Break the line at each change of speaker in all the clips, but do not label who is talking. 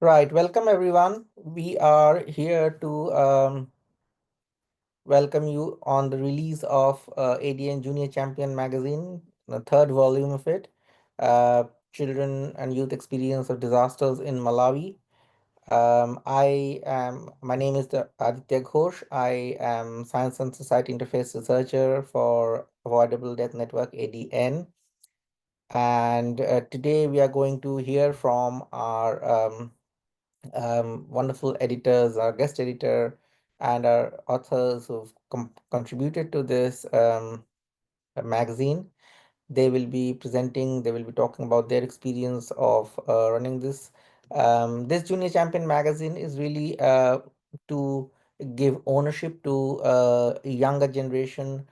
Right, welcome everyone. We are here to welcome you on the release of ADN Junior Champion magazine, the third volume of it, uh, Children and Youth Experience of Disasters in Malawi. My name is Aditya Ghosh. I am Science and Society Interface Researcher for Avoidable Death Network ADN. And today we are going to hear from our wonderful editors, our guest editor, and our authors who've contributed to this magazine. They will be talking about their experience of running this. This Junior Champion magazine is really to give ownership to younger generation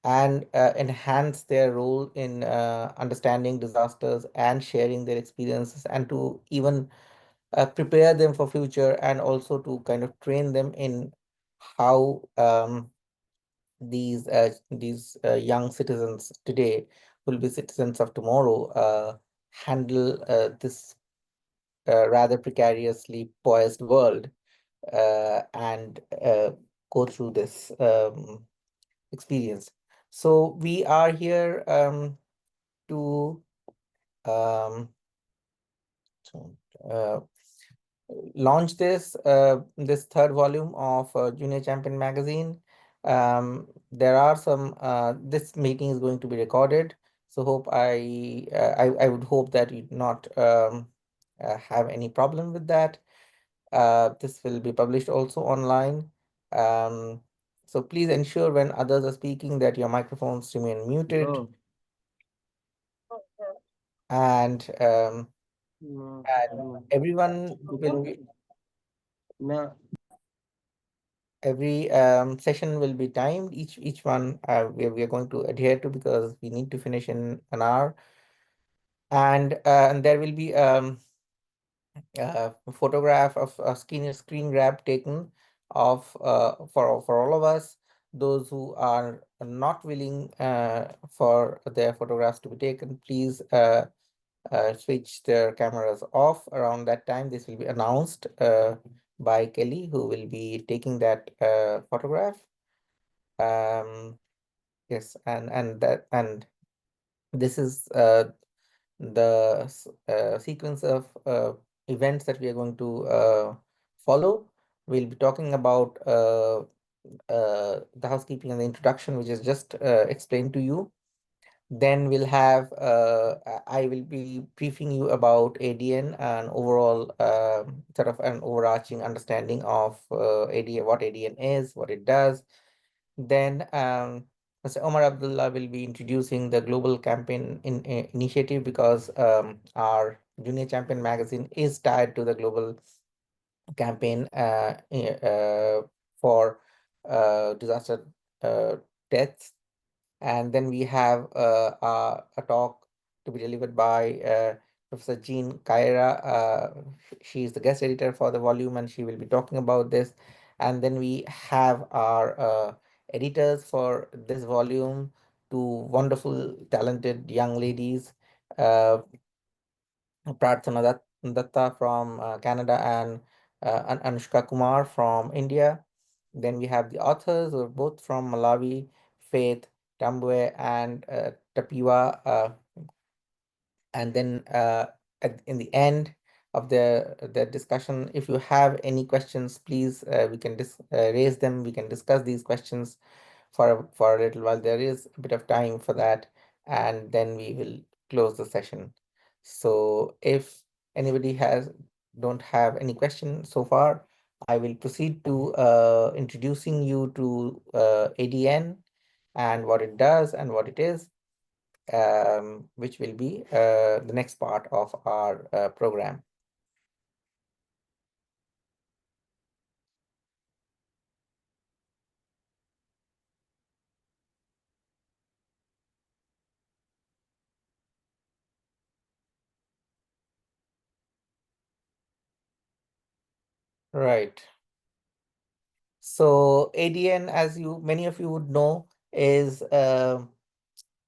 and enhance their role in understanding disasters and sharing their experiences and to even prepare them for future and also to kind of train them in how these young citizens today will be citizens of tomorrow handle this rather precariously poised world and go through this experience. So we are here to um, so, uh, launch this third volume of Junior Champion magazine. There are some. This meeting is going to be recorded, so I would hope that you do not have any problem with that. This will be published also online. Um, so please ensure when others are speaking that your microphones remain muted
No,
and
no,
and
no,
everyone will be
no.
every session will be timed. Each one we are going to adhere to because we need to finish in an hour. And there will be a photograph of a screen grab taken of for all of us. Those who are not willing for their photographs to be taken, please switch their cameras off around that time. This will be announced by Kelly, who will be taking that photograph. Um, yes, and this is the sequence of events that we are going to follow. We'll be talking about the housekeeping and the introduction, which is just explained to you. Then we'll have I will be briefing you about ADN and overall sort of an overarching understanding of ADN, what ADN is, what it does. Then Mr. Omar Abdullah will be introducing the global campaign initiative because our Junior Champion magazine is tied to the global campaign for disaster uh, deaths. And then we have a talk to be delivered by Professor Jean Kaira. She is the guest editor for the volume and she will be talking about this. And then we have our editors for this volume, two wonderful, talented young ladies, uh, Prarthana Datta from Canada and Anushka Kumar from India. Then we have the authors who are both from Malawi, Faith Tambwe and Tapiwa. And then in the end of the discussion, if you have any questions, please we can raise them. We can discuss these questions for a little while. There is a bit of time for that, and then we will close the session. So if anybody has don't have any question so far, I will proceed to introducing you to ADN and what it does and what it is, which will be the next part of our program. Right. So ADN, as you many of you would know, is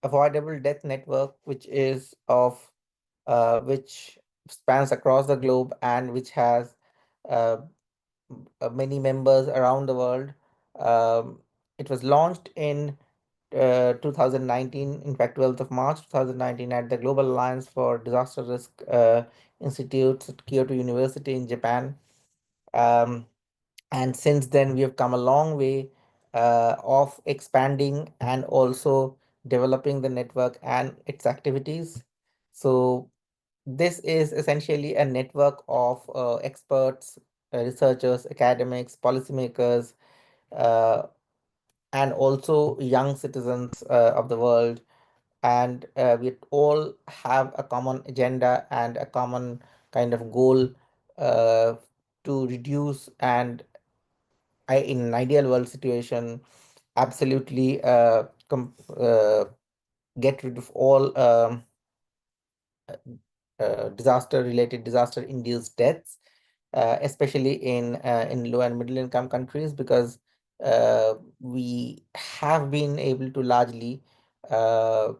avoidable death network, which is of which spans across the globe and which has uh, many members around the world. Um, it was launched in 2019, in fact, 12th of March 2019, at the Global Alliance for Disaster Risk Institute at Kyoto University in Japan. Um, and since then, we have come a long way of expanding and also developing the network and its activities. So, this is essentially a network of experts, researchers, academics, policymakers, uh, and also young citizens of the world. And we all have a common agenda and a common kind of goal uh, to reduce and, in an ideal world situation, absolutely get rid of all disaster induced deaths, especially in low and middle income countries, because we have been able to largely uh,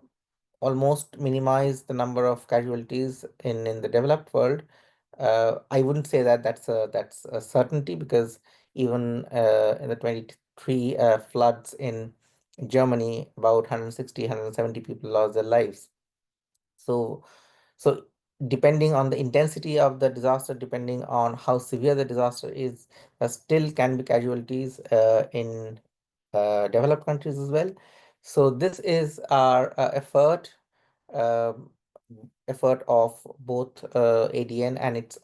almost minimize the number of casualties in the developed world. I wouldn't say that that's a certainty, because even in the 23 floods in Germany, about 160, 170 people lost their lives. So, so depending on the intensity of the disaster, depending on how severe the disaster is, there still can be casualties in developed countries as well. So this is our um, effort of both ADN and its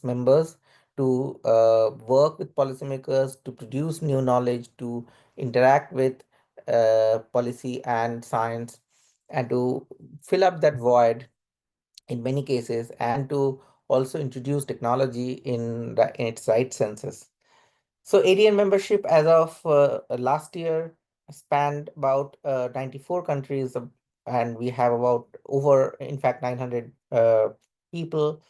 members to work with policymakers to produce new knowledge, to interact with policy and science, and to fill up that void in many cases, and to also introduce technology in its right senses. So ADN membership as of last year spanned about 94 countries, and we have about over, in fact, 900 people.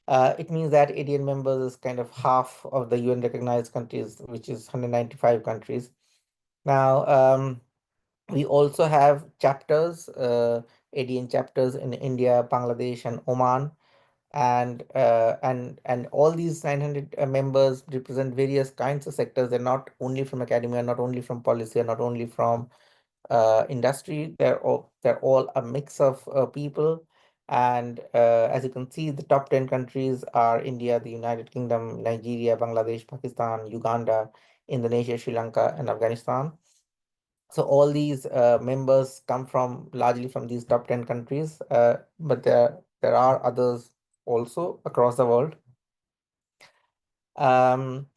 It means that ADN members is kind of half of the UN recognized countries, which is 195 countries. Now, we also have chapters, ADN chapters in India, Bangladesh, and Oman, and all these 900 members represent various kinds of sectors. They're not only from academia, not only from policy, not only from industry. They're all a mix of people. And as you can see, the top 10 countries are India, the United Kingdom, Nigeria, Bangladesh, Pakistan, Uganda, Indonesia, Sri Lanka, and Afghanistan. So all these members come from largely from these top 10 countries, but there are others also across the world. Um,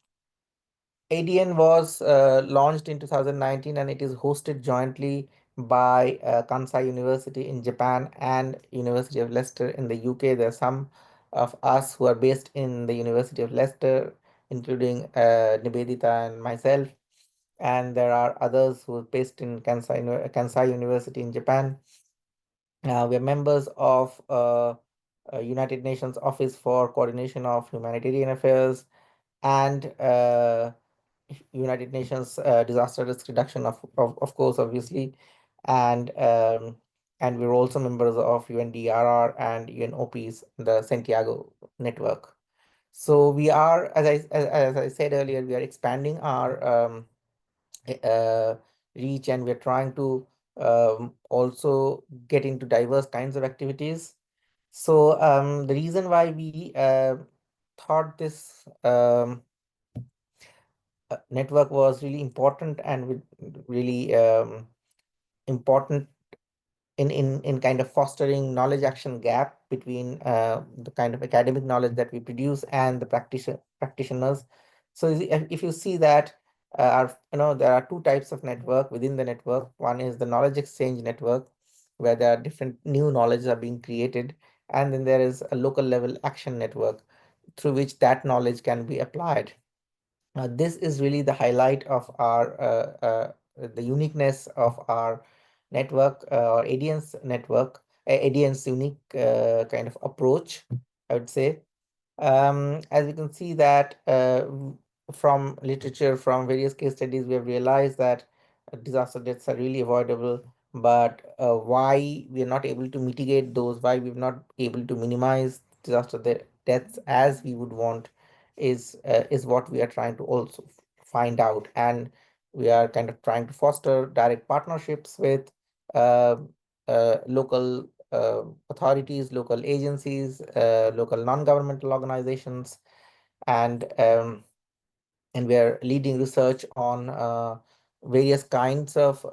ADN was launched in 2019, and it is hosted jointly by Kansai University in Japan and University of Leicester in the UK. There are some of us who are based in the University of Leicester, including Nivedita and myself, and there are others who are based in Kansai University in Japan. We are members of United Nations Office for Coordination of Humanitarian Affairs, and United Nations Disaster Risk Reduction, of course, obviously, and and we're also members of UNDRR and UNOPS, the Santiago network. So we are, as I said earlier, we are expanding our uh, reach, and we're trying to also get into diverse kinds of activities. So the reason why we thought this network was really important and really important in kind of fostering knowledge action gap between the kind of academic knowledge that we produce and the practitioners. So if you see that there are two types of network within the network. One is the knowledge exchange network, where there are different new knowledge are being created, and then there is a local level action network through which that knowledge can be applied. This is really the highlight of the uniqueness of our network, or ADN's network, ADN's unique kind of approach, I would say. As you can see that from literature, from various case studies, we have realized that disaster deaths are really avoidable. But why we are not able to mitigate those, why we're not able to minimize deaths as we would want is what we are trying to also find out, and we are kind of trying to foster direct partnerships with uh, local authorities, local agencies, local non-governmental organizations, and we are leading research on various kinds of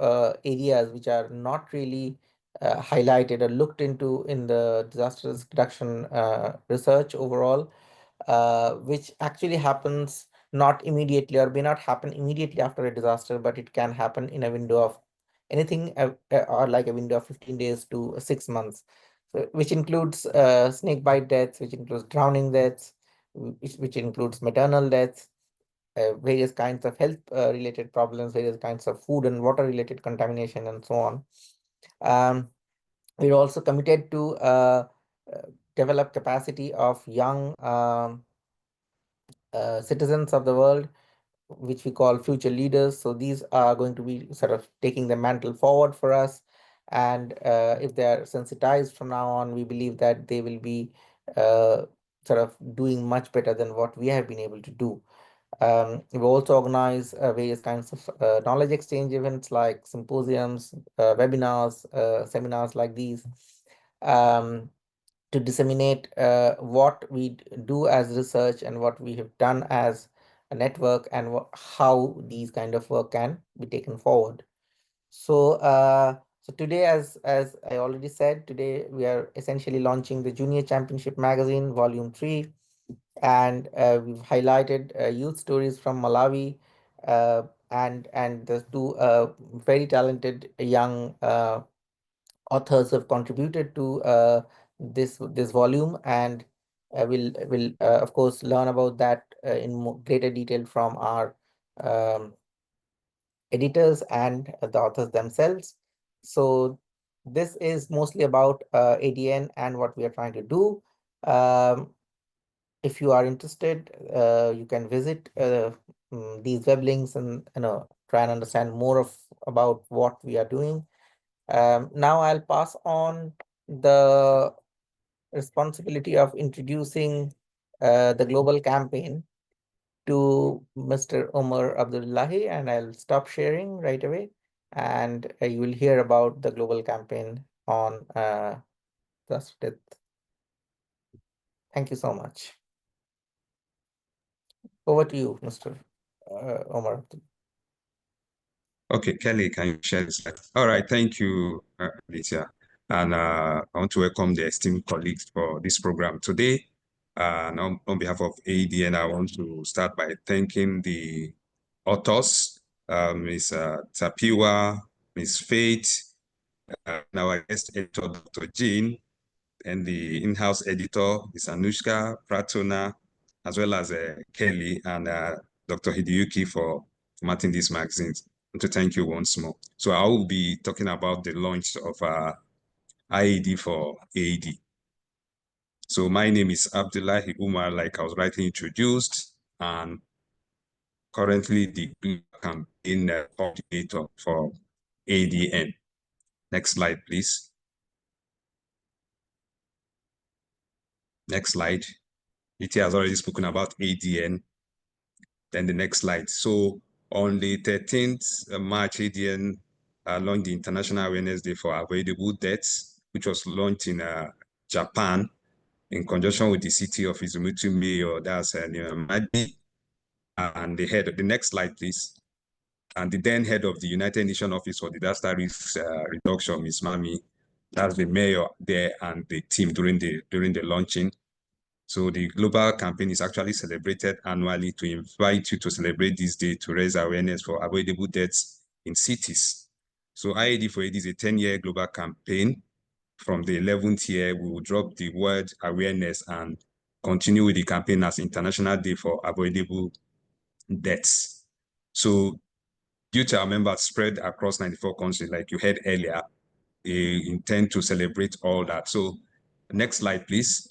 areas which are not really highlighted or looked into in the disaster risk reduction research overall, which actually happens not immediately or may not happen immediately after a disaster, but it can happen in a window of anything or like a window of 15 days to 6 months. So, which includes snake bite deaths, which includes drowning deaths, which includes maternal deaths, various kinds of health related problems, various kinds of food and water related contamination, and so on. Um, we're also committed to uh, develop capacity of young citizens of the world, which we call future leaders. So these are going to be sort of taking the mantle forward for us. And if they are sensitized from now on, we believe that they will be uh, sort of doing much better than what we have been able to do. We also organize various kinds of knowledge exchange events like symposiums, webinars, seminars like these, um, to disseminate what we do as research and what we have done as a network, and how these kind of work can be taken forward. So today, as I already said, today we are essentially launching the Junior Championship Magazine, Volume 3, and we've highlighted youth stories from Malawi, and the two very talented young authors have contributed to this volume, and we'll of course learn about that in greater detail from our um, editors and the authors themselves. So this is mostly about ADN and what we are trying to do. Um, if you are interested, you can visit these web links and try and understand more of about what we are doing. Now I'll pass on the responsibility of introducing the global campaign to Mr. Omar Abdullahi, and I'll stop sharing right away, and you will hear about the global campaign on trusted. Thank you so much. Over to you, Mr. Omar Abdullahi.
Okay, Kelly, can you share the slide? All right, thank you, Alicia. And I want to welcome the esteemed colleagues for this program today. And on behalf of ADN, I want to start by thanking the authors, Ms. Tapiwa, Ms. Faith, and our guest editor, Dr. Jean, and the in-house editor is Anushka Pratona, as well as Kelly and Dr. Hideyuki for formatting these magazines. And to thank you once more. So I will be talking about the launch of IED for AD. So my name is Abdullahi Umar, like I was rightly introduced, and currently the campaign coordinator for ADN. Next slide, please. Next slide. It has already spoken about ADN. Then the next slide. So on the 13th March, ADN launched the International Awareness Day for Avoidable Deaths, which was launched in Japan in conjunction with the city of Izumutsu Mayor, that's Madi, and the next slide, please. And the then head of the United Nations Office for Disaster Risk Reduction, Ms. Mami, that's the mayor there and the team during the launching. So the global campaign is actually celebrated annually to invite you to celebrate this day to raise awareness for avoidable deaths in cities. So IAD for AD is a 10-year global campaign. From the 11th year, we will drop the word awareness and continue with the campaign as International Day for Avoidable Deaths. So due to our members spread across 94 countries, like you heard earlier, they intend to celebrate all that. So next slide, please.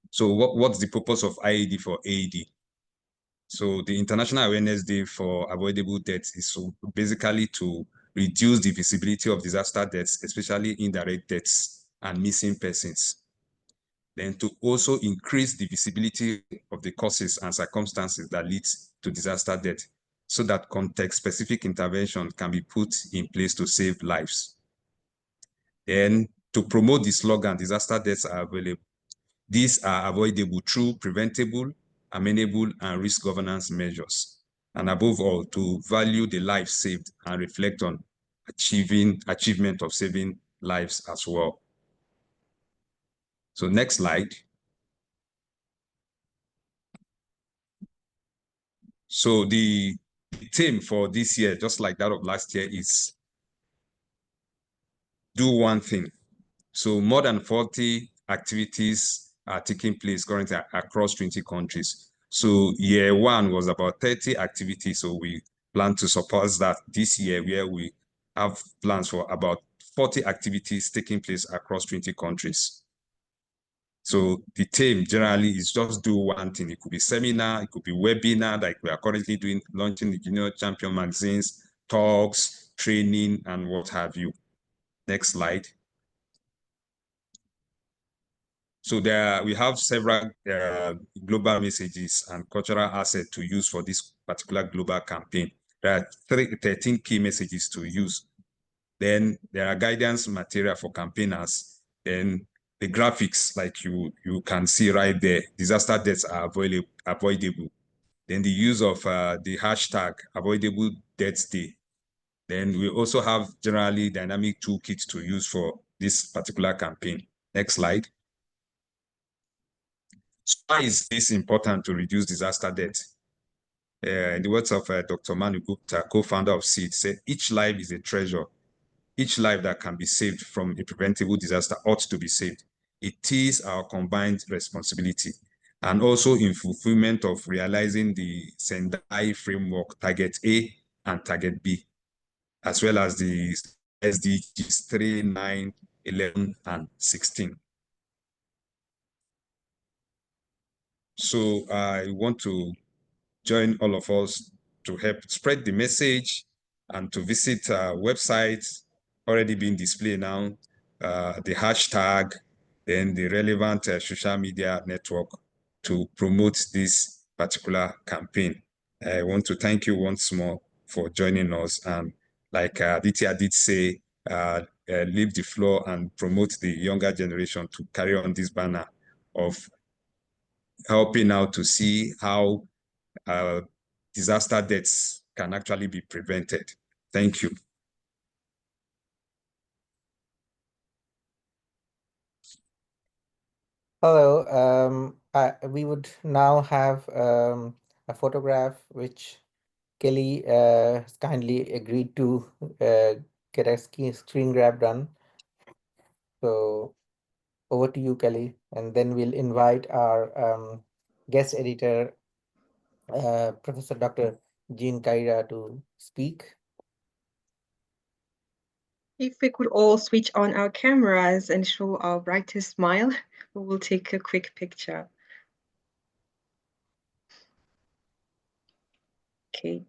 So what's the purpose of IAD for AD? So the International Awareness Day for Avoidable Deaths is so basically to reduce the visibility of disaster deaths, especially indirect deaths and missing persons. Then to also increase the visibility of the causes and circumstances that lead to disaster death, so that context-specific intervention can be put in place to save lives. Then to promote the slogan, disaster deaths are available. These are avoidable through preventable, amenable, and risk governance measures. And above all, to value the lives saved and reflect on achievement of saving lives as well. So next slide. So the theme for this year, just like that of last year, is do one thing. So more than 40 activities are taking place currently across 20 countries. So year one was about 30 activities. So we plan to surpass that this year, where we have plans for about 40 activities taking place across 20 countries. So the theme generally is just do one thing. It could be seminar, it could be webinar, like we are currently doing, launching the Junior Champion magazines, talks, training, and what have you. Next slide. So we have several global messages and cultural assets to use for this particular global campaign. There are 13 key messages to use. Then there are guidance material for campaigners. Then the graphics, like you can see right there, disaster deaths are avoidable. Then the use of the hashtag avoidable deaths day. Then we also have generally dynamic toolkits to use for this particular campaign. Next slide. So why is this important to reduce disaster death? In the words of Dr. Manu Gupta, co-founder of SEED, said, each life is a treasure. Each life that can be saved from a preventable disaster ought to be saved. It is our combined responsibility. And also in fulfillment of realizing the Sendai framework, target A and target B, as well as the SDGs 3, 9, 11, and 16. So I want to join all of us to help spread the message and to visit websites already being displayed now, the hashtag, then the relevant social media network to promote this particular campaign. I want to thank you once more for joining us. And like Aditya did say, leave the floor and promote the younger generation to carry on this banner of helping out to see how disaster deaths can actually be prevented. Thank you.
Hello. We would now have a photograph which Kelly has kindly agreed to get a screen grab done. So over to you, Kelly, and then we'll invite our guest editor, Professor Dr. Jean Kaira, to speak.
If we could all switch on our cameras and show our brightest smile, we will take a quick picture. Okay.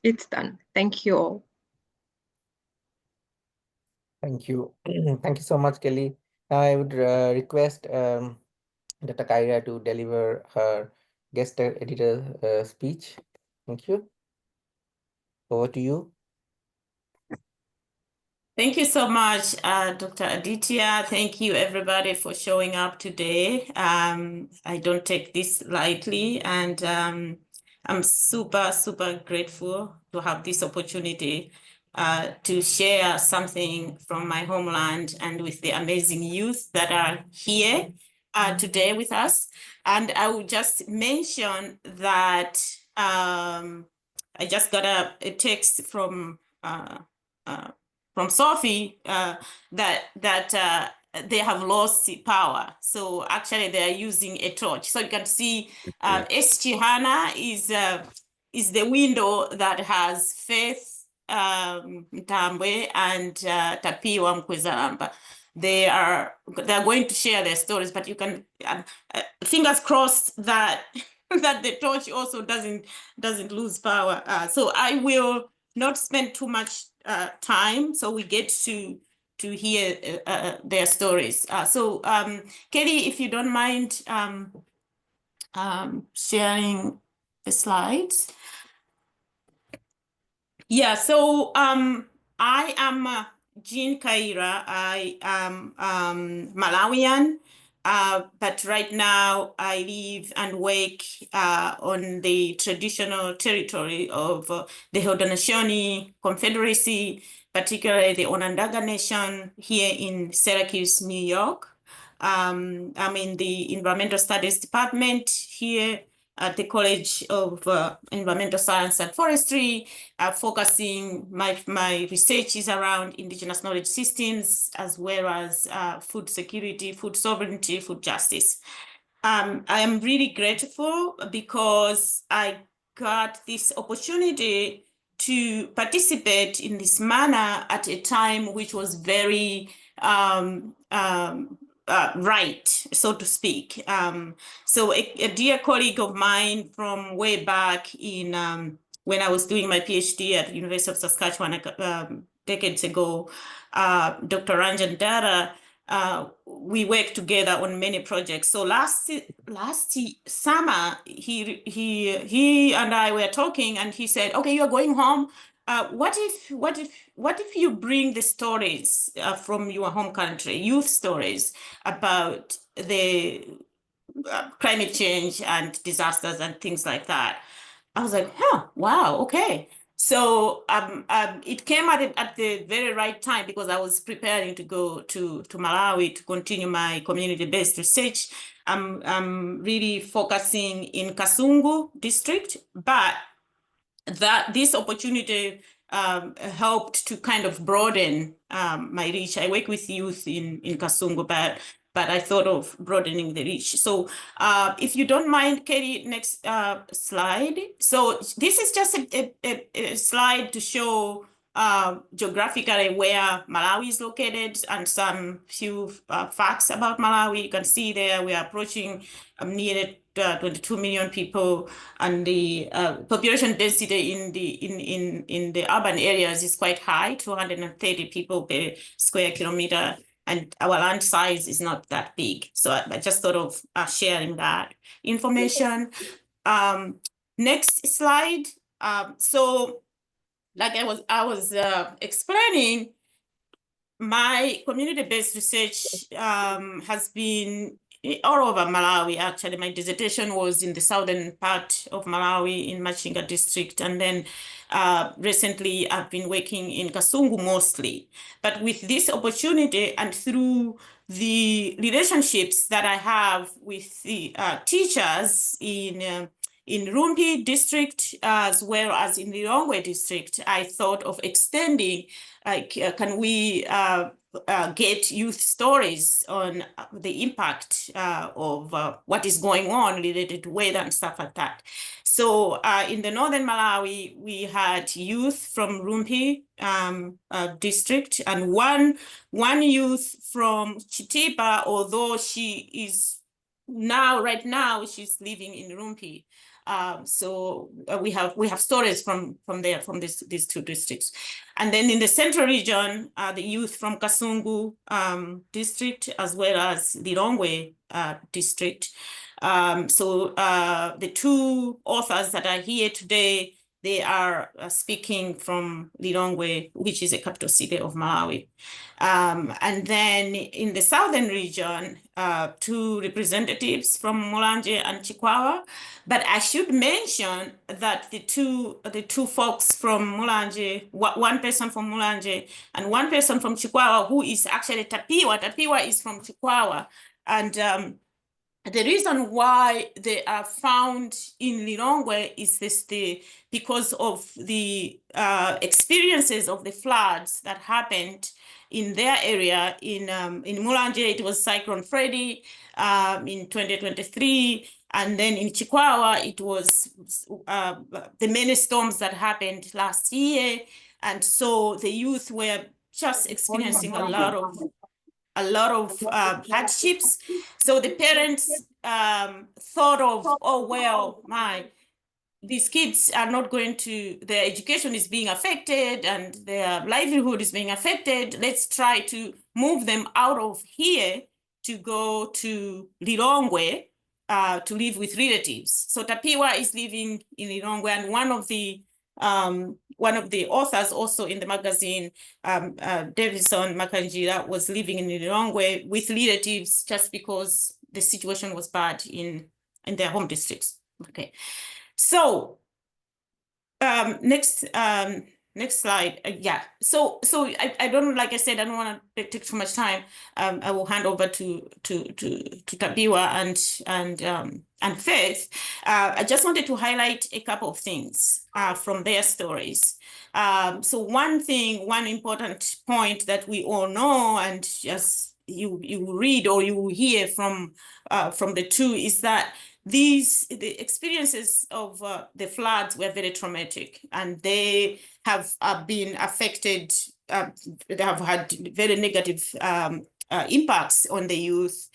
It's done. Thank you all.
Thank you. Thank you so much, Kelly. Now I would request Dr. Kaira to deliver her guest editor speech. Thank you. Over to you.
Thank you so much, Dr. Aditya. Thank you, everybody, for showing up today. I don't take this lightly, and I'm super, super grateful to have this opportunity to share something from my homeland and with the amazing youth that are here today with us. And I will just mention that I just got a text from Sophie that they have lost power. So actually they are using a torch. So you can see Eschihana is the window that has Faith Mtambwe and Tapiwa Mkwezalamba. they're going to share their stories, but you can fingers crossed that that the torch also doesn't lose power. So I will not spend too much time, so we get to hear their stories. So Kelly, if you don't mind sharing the slides. Yeah, so I am Jean Kaira. I am Malawian, but right now I live and work on the traditional territory of the Haudenosaunee Confederacy, particularly the Onondaga Nation here in Syracuse, New York. I'm in the Environmental Studies Department here at the College of Environmental Science and Forestry, focusing my research is around indigenous knowledge systems, as well as food security, food sovereignty, food justice. I am really grateful because I got this opportunity to participate in this manner at a time which was very right, so to speak. So a dear colleague of mine from way back in when I was doing my PhD at the University of Saskatchewan decades ago, Dr. Ranjan Dara, we worked together on many projects. So last summer, he and I were talking, and he said, "Okay, you're going home. What if you bring the stories from your home country, youth stories about the climate change and disasters and things like that?" I was like, wow, okay. So it came at the very right time, because I was preparing to go to Malawi to continue my community-based research. I'm really focusing in Kasungu district, but this opportunity helped to kind of broaden my reach. I work with youth in Kasungu, but I thought of broadening the reach. So if you don't mind, Katie, next slide. So this is just a slide to show geographically where Malawi is located, and some few facts about Malawi. You can see there we are approaching near 22 million people, and the population density in the urban areas is quite high, 230 people per square kilometer, and our land size is not that big. So I just thought of sharing that information. Next slide. So like I was explaining, my community-based research has been all over Malawi. Actually, my dissertation was in the southern part of Malawi in Machinga district. And then recently I've been working in Kasungu mostly. But with this opportunity and through the relationships that I have with the teachers in Rumpi district, as well as in the Lilongwe district, I thought of extending, like, can we get youth stories on the impact of what is going on related to weather and stuff like that. So in the northern Malawi, we had youth from Rumpi district, and one youth from Chitipa, although she is right now she's living in Rumpi. So we have stories from there, from these two districts. And then in the central region, the youth from Kasungu district, as well as the Lilongwe district. So the two authors that are here today, they are speaking from Lilongwe, which is a capital city of Malawi. And then in the southern region, two representatives from Mulanje and Chikwawa. But I should mention that the two folks from Mulanje, one person from Mulanje and one person from Chikwawa, who is actually Tapiwa. Tapiwa is from Chikwawa. And the reason why they are found in Lilongwe is because of the experiences of the floods that happened in their area. In Mulanje, it was Cyclone Freddy in 2023. And then in Chikwawa, it was the many storms that happened last year. And so the youth were just experiencing a lot of a lot of hardships. So the parents thought of, oh, well, these kids are not going to, their education is being affected and their livelihood is being affected. Let's try to move them out of here to go to Lilongwe to live with relatives. So Tapiwa is living in Lilongwe, and one of the authors also in the magazine, Davison Makanjira, was living in Lilongwe with relatives just because the situation was bad in their home districts. Okay. So next slide. Yeah. So I don't, like I said, I don't want to take too much time. I will hand over to Tapiwa and Faith. I just wanted to highlight a couple of things from their stories. So one important point that we all know, and just you read or you hear from the two, is that the experiences of the floods were very traumatic, and they have been affected. They have had very negative impacts on the youth,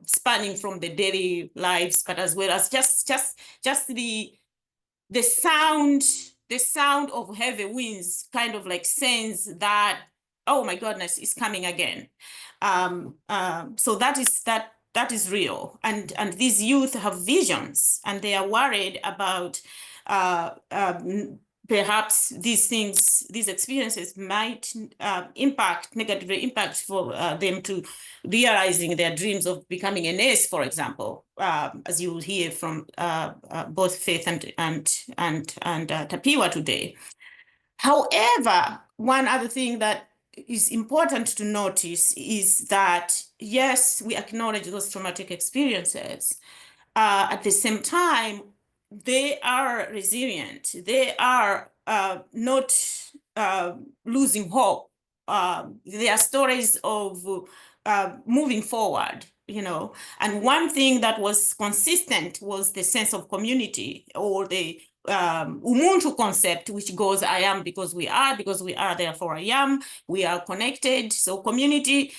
spanning from the daily lives, but as well as just the sound of heavy winds kind of like sends that, oh my goodness, it's coming again. So that is real, and these youth have visions, and they are worried about perhaps these experiences might negatively impact for them to realizing their dreams of becoming a nurse, for example, as you will hear from both Faith and Tapiwa today. However, one other thing that is important to notice is that, yes, we acknowledge those traumatic experiences. At the same time, they are resilient. They are not losing hope. They are stories of moving forward, you know. And one thing that was consistent was the sense of community, or the Umuntu concept, which goes, I am because we are, therefore I am, we are connected. So community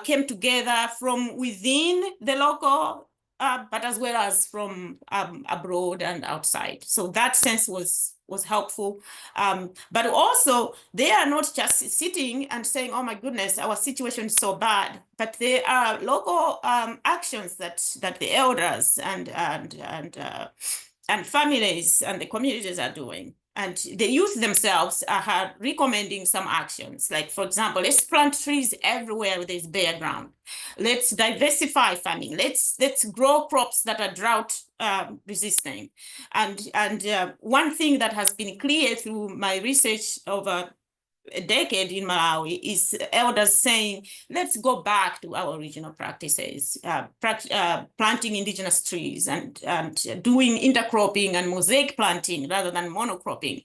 came together from within the local, but as well as from abroad and outside. So that sense was helpful. But also, they are not just sitting and saying, oh my goodness, our situation is so bad, but there are local actions that the elders and families and the communities are doing. And the youth themselves are recommending some actions. Like, for example, let's plant trees everywhere where there's bare ground. Let's diversify farming. Let's grow crops that are drought resistant. And one thing that has been clear through my research over a decade in Malawi is elders saying, let's go back to our original practices, planting indigenous trees and doing intercropping and mosaic planting rather than monocropping.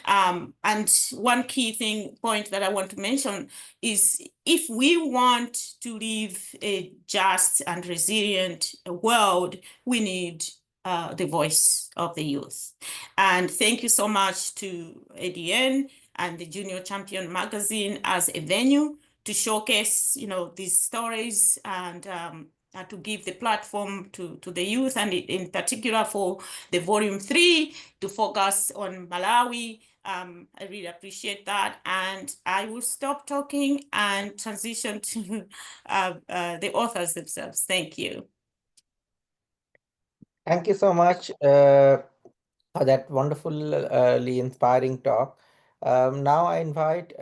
And one key point that I want to mention is, if we want to live a just and resilient world, we need the voice of the youth. And thank you so much to ADN and the Junior Champion magazine as a venue to showcase, you know, these stories, and to give the platform to the youth, and in particular for the volume 3 to focus on Malawi. I really appreciate that, and I will stop talking and transition to the authors themselves. Thank you.
Thank you so much for that wonderfully inspiring talk. Now I invite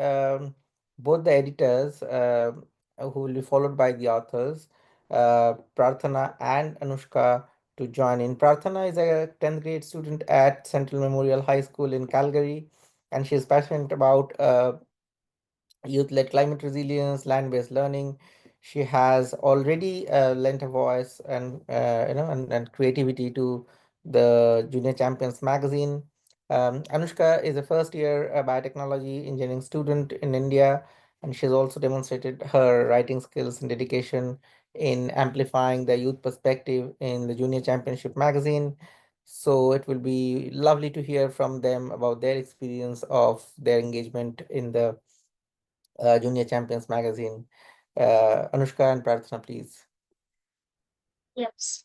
both the editors who will be followed by the authors, Prarthana and Anushka, to join in. Prarthana is a 10th grade student at Central Memorial High School in Calgary, and she is passionate about youth-led climate resilience, land-based learning. She has already lent a voice and and creativity to the Junior Champions magazine. Anushka is a first-year biotechnology engineering student in India, and she's also demonstrated her writing skills and dedication in amplifying the youth perspective in the Junior Championship magazine. So it will be lovely to hear from them about their experience of their engagement in the Junior Champions magazine. Anushka and Prarthana, please.
Yes.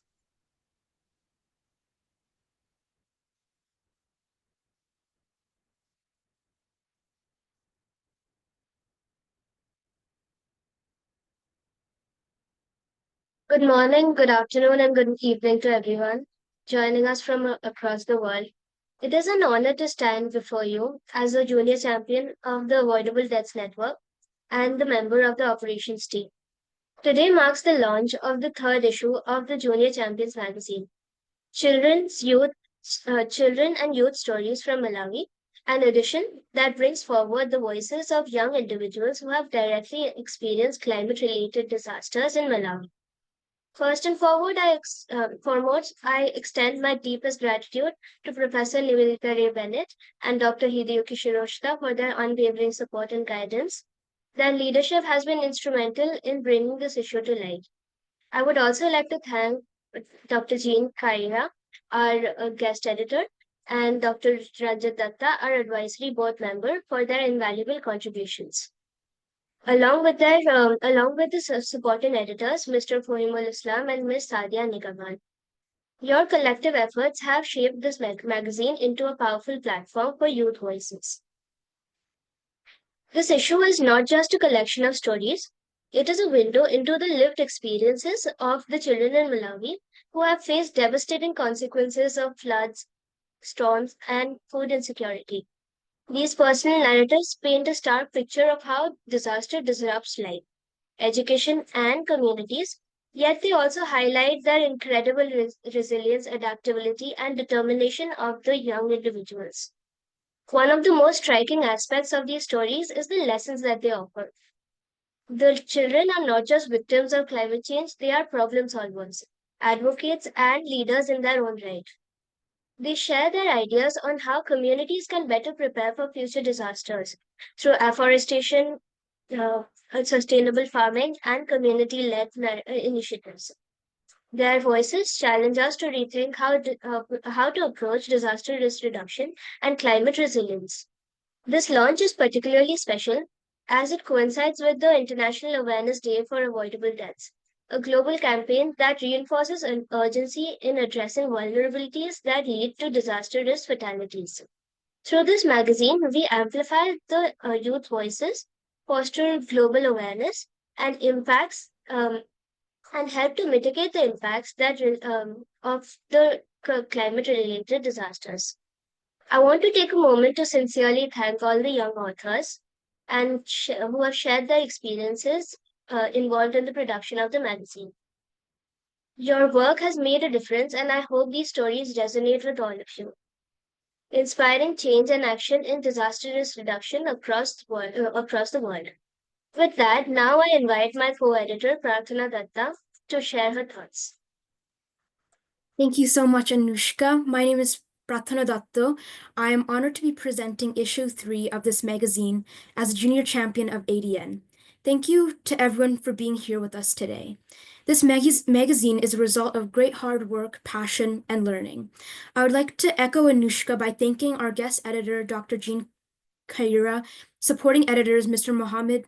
Good morning, good afternoon, and good evening to everyone joining us from across the world. It is an honor to stand before you as a junior champion of the Avoidable Deaths Network and the member of the operations team. Today marks the launch of the third issue of the Junior Champions magazine, children and youth stories from Malawi, an edition that brings forward the voices of young individuals who have directly experienced climate-related disasters in Malawi. First and foremost, I extend my deepest gratitude to Professor Nivedita Ray Bennett and Dr. Hideyuki Shiroshita for their unwavering support and guidance. Their leadership has been instrumental in bringing this issue to light. I would also like to thank Dr. Jean Kaira, our guest editor, and Dr. Rajat Datta, our advisory board member, for their invaluable contributions. Along with the supporting editors, Mr. Fahimul Islam and Ms. Sadia Nigaman. Your collective efforts have shaped this magazine into a powerful platform for youth voices. This issue is not just a collection of stories, it is a window into the lived experiences of the children in Malawi who have faced devastating consequences of floods, storms, and food insecurity. These personal narratives paint a stark picture of how disaster disrupts life, education, and communities, yet they also highlight their incredible resilience, adaptability, and determination of the young individuals. One of the most striking aspects of these stories is the lessons that they offer. The children are not just victims of climate change, they are problem solvers, advocates, and leaders in their own right. They share their ideas on how communities can better prepare for future disasters through afforestation, sustainable farming, and community led initiatives. Their voices challenge us to rethink how to approach disaster risk reduction and climate resilience. This launch is particularly special as it coincides with the International Awareness Day for Avoidable Deaths, a global campaign that reinforces an urgency in addressing vulnerabilities that lead to disaster risk fatalities. Through this magazine, we amplify the youth voices, foster global awareness, and impacts and help to mitigate the impacts of the climate-related disasters. I want to take a moment to sincerely thank all the young authors and who have shared their experiences involved in the production of the magazine. Your work has made a difference, and I hope these stories resonate with all of you, inspiring change and action in disaster risk reduction across the world. With that, now I invite my co-editor Prarthana Datta to share her thoughts.
Thank you so much, Anushka. My name is Prathana Datto. I am honored to be presenting issue 3 of this magazine as a junior champion of ADN. Thank you to everyone for being here with us today. This magazine is a result of great hard work, passion, and learning. I would like to echo Anushka by thanking our guest editor, Dr. Jean Kaira, supporting editors, Mr. Mohammed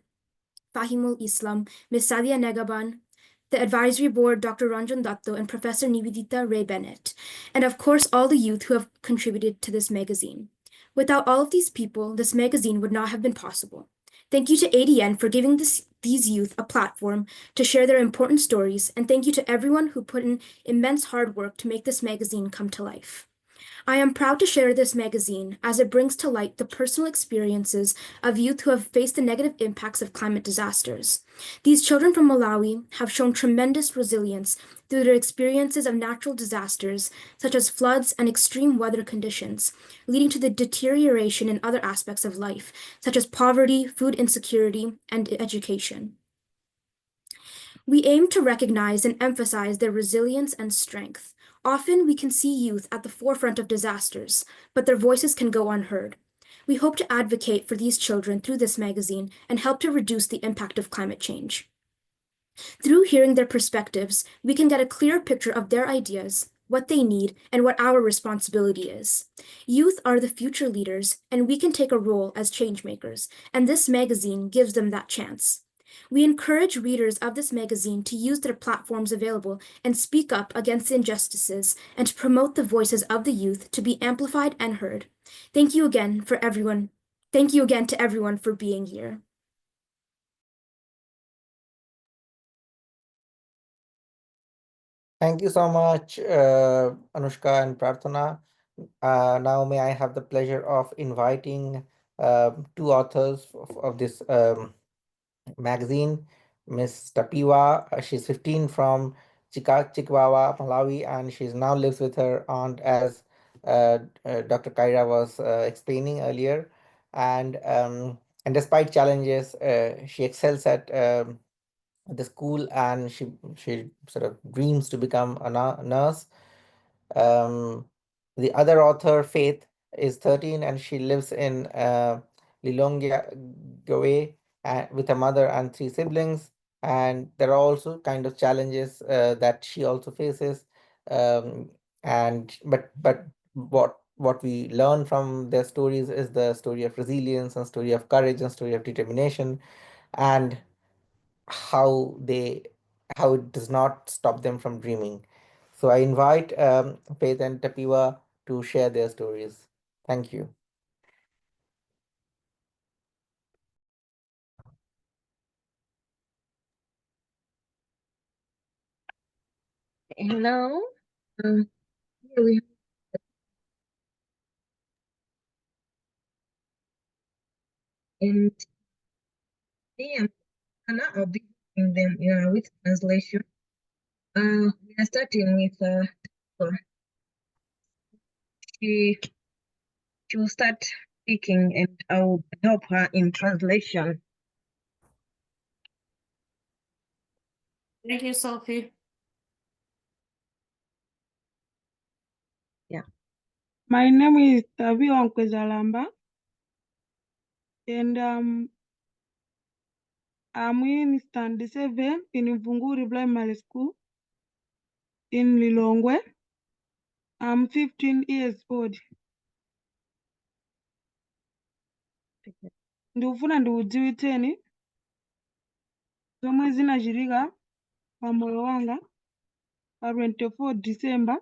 Fahimul Islam, Ms. Sadia Negaban, the advisory board, Dr. Ranjan Datto, and Professor Nivedita Ray Bennett, and of course, all the youth who have contributed to this magazine. Without all of these people, this magazine would not have been possible. Thank you to ADN for giving these youth a platform to share their important stories, and thank you to everyone who put in immense hard work to make this magazine come to life. I am proud to share this magazine as it brings to light the personal experiences of youth who have faced the negative impacts of climate disasters. These children from Malawi have shown tremendous resilience through their experiences of natural disasters, such as floods and extreme weather conditions, leading to the deterioration in other aspects of life, such as poverty, food insecurity, and education. We aim to recognize and emphasize their resilience and strength. Often we can see youth at the forefront of disasters, but their voices can go unheard. We hope to advocate for these children through this magazine and help to reduce the impact of climate change. Through hearing their perspectives, we can get a clear picture of their ideas, what they need, and what our responsibility is. Youth are the future leaders, and we can take a role as change makers, and this magazine gives them that chance. We encourage readers of this magazine to use their platforms available and speak up against injustices and to promote the voices of the youth to be amplified and heard. Thank you again to everyone for being here.
Thank you so much, Anushka and Prarthana. Now may I have the pleasure of inviting two authors of this magazine, Miss Tapiwa. She's 15 from Chikwawa, Malawi, and she now lives with her aunt, as Dr. Kaira was explaining earlier. And despite challenges, she excels at the school, and she sort of dreams to become a nurse. Um, the other author, Faith, is 13 and she lives in Lilongwe with her mother and three siblings. And there are also kind of challenges that she also faces. Um, but what we learn from their stories is the story of resilience and story of courage and story of determination, and how it does not stop them from dreaming. So I invite Faith and Tapiwa to share their stories. Thank you.
Hello. Here we and I'll be giving them with translation. We are starting with she will start speaking and I'll help her in translation.
Thank you, Sophie.
Yeah.
My name is Taviwa Nkwezalamba, and I'm in Standard 7 in Mvunguri Primary School in Lilongwe. I'm 15 years old. Ndikufuna ndikudziwitseni zomwe zinachitika pa moyo wanga pa 24 December.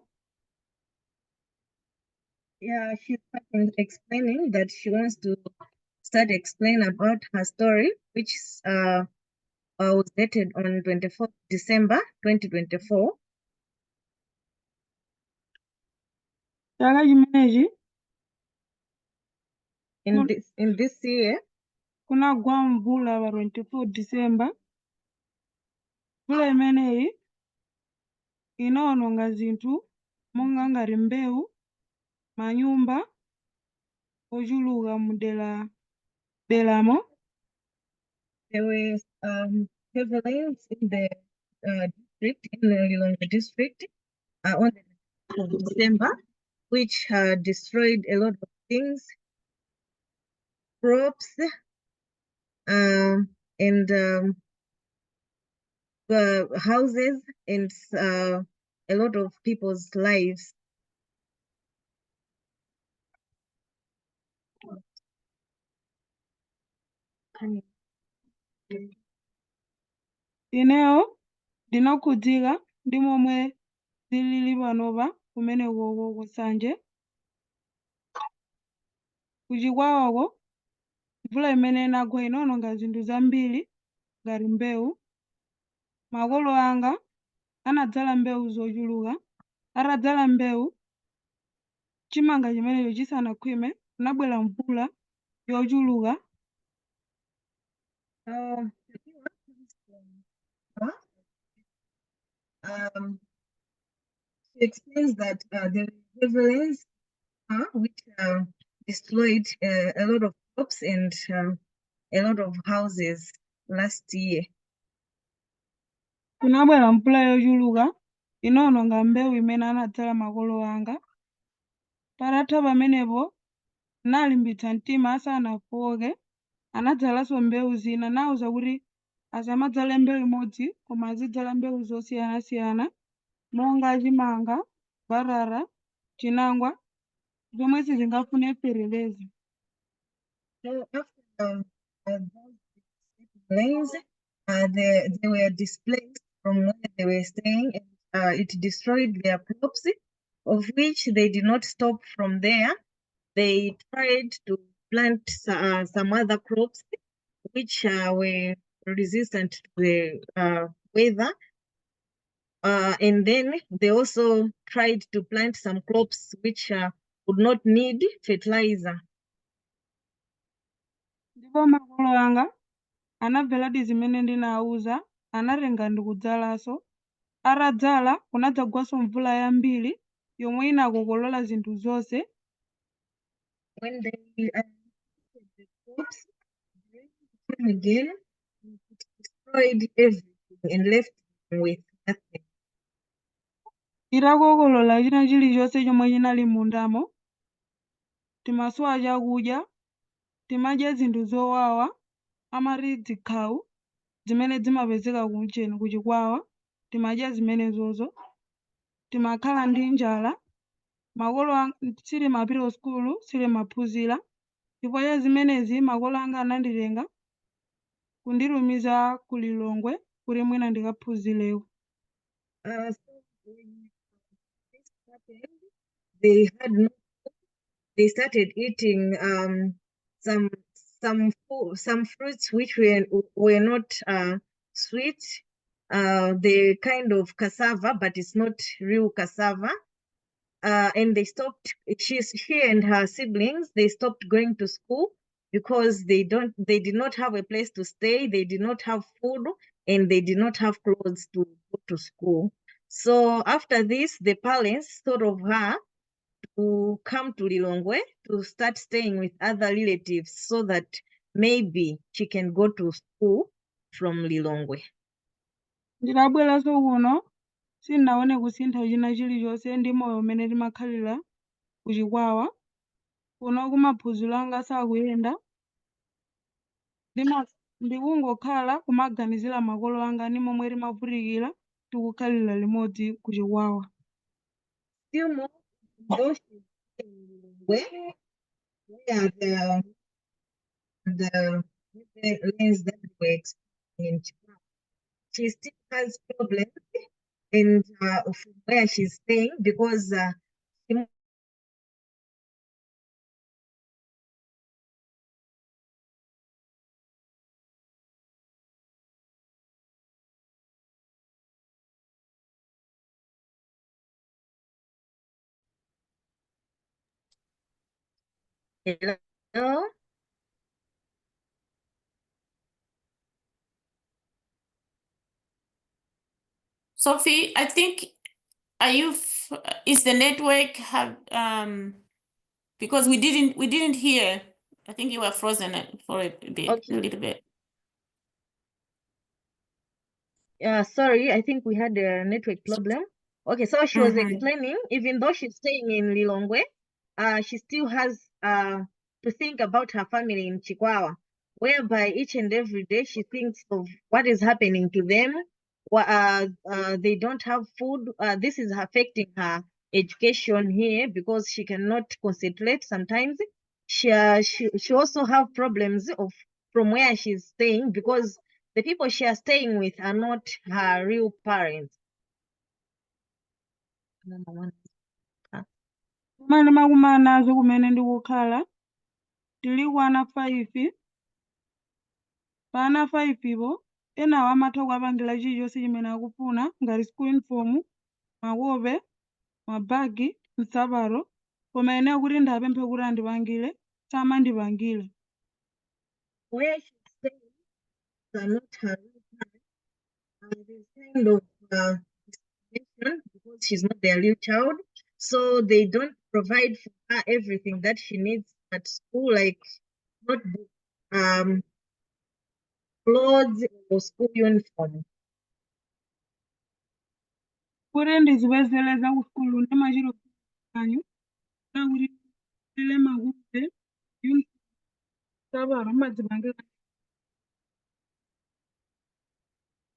Yeah, she's explaining that she wants to start explaining about her story, which was dated on 24th December 2024.
Chaka chimenechi
In this year,
kunagwa mvula pa 24 December. Mvula imeneyi inawononga zinthu monga ngati mbewu, manyumba ochuluka deramo.
there were heavy rains in the district, in the Lilongwe district, on the 12th of December, which destroyed a lot of things, crops, and houses, and a lot of people's lives.
Ineyo ndinakhudzika ndi momwe zilili panopa kumeneko kusanje. Kuchikwawako mvula imene inagwa inawononga zinthu zambiri ngati mbewu. Makolo anga anadzala mbewu zochuluka. Atadzala mbewu, chimanga chimenecho chisanakhwime, kunabwera mvula yochuluka.
She explains that the heavy rains which destroyed a lot of crops and a lot of houses last year.
Kunabwera mvula yochuluka inawononga mbewu imene anadzala makolo anga. Patatha pamenepo analimbitsa mtima asanafowoke, anadzalanso mbewu zina, nawuza kuti asamadzale mbewu imodzi koma azidzala mbewu zosiyanasiyana monga chimanga, mbatata, chinangwa, zomwe sizingafune fertilizer.
So after those rains, they were displaced from where they were staying, and it destroyed their crops, of which they did not stop from there. They tried to plant some other crops which were resistant to the weather. And then they also tried to plant some crops which would not need fertilizer.
Ndipo makolo anga anabveradi zimene ndinawuza, anatenga ndi kudzalaso. Atadzala kunadzagwaso mvula yambiri yomwe inakokolola zinthu zonse.
When they planted the crops, the rain came again, and it destroyed everything and left them with nothing.
Itakokolola china chilichonse chomwe chinali mundamo, timasowa chakudya, timadya zinthu zowawa, amati zikhawu, zimene zimapezeka kucheni kuchikwawa, timadya zimenezozo, timakhala ndi njala, makolo anga sitimapita sukulu, sitimaphunzira, chifukwa cha zimenezi makolo anga ananditenga kundilumiza ku Lilongwe kuti mwina ndikaphunzirewo.
So when this happened, they had no food. They started eating some fruits which were not sweet. The kind of cassava, but it's not real cassava. And they stopped. She and her siblings, they stopped going to school because they did not have a place to stay. They did not have food, and they did not have clothes to go to school. So after this, the parents thought of her to come to Lilongwe to start staying with other relatives so that maybe she can go to school from Lilongwe.
Ndinabweranso kuno, sindinaone kusintha china chilichonse ndi moyo umene timakhalira kuchikwawa. Kuno kumaphunziro anga sakuyenda. Ndikungokhala kumaganizira makolo anga ndi momwe timavutikira tikukhalira limodzi kuchikwawa.
Still more, though she's in Lilongwe, where the lands that were experiencing in China, she still has problems and from where she's staying because she Hello?
Sophie, I think, is the network because we didn't hear. I think you were frozen for a bit,
Okay.
a little bit.
Sorry, I think we had a network problem. Okay, so she was
Mhm.
explaining, even though she's staying in Lilongwe, she still has to think about her family in Chikwawa, whereby each and every day she thinks of what is happening to them. They don't have food. This is affecting her education here because she cannot concentrate sometimes. She also have problems from where she's staying because the people she is staying with are not her real parents.
Kumene makumana nazo kumene ndikukhala, tili ana 5. Pa ana 5 ipo, enawo amatha kuwapangira chilichonse chimene akufuna, ngati school uniform, makope, mabagi, nsapato, koma ene kuti ndapemphe kuti andipangire, samandipangira.
Where she's staying are not her real parents. There's kind of discrimination because she's not their real child. So they don't provide for her everything that she needs at school, like notebook, clothes or school uniform.
Kuti ndizipezereza ku skulu ndi machiro anyu, kuti tile makupe, uniform, nsapato, madzipangira.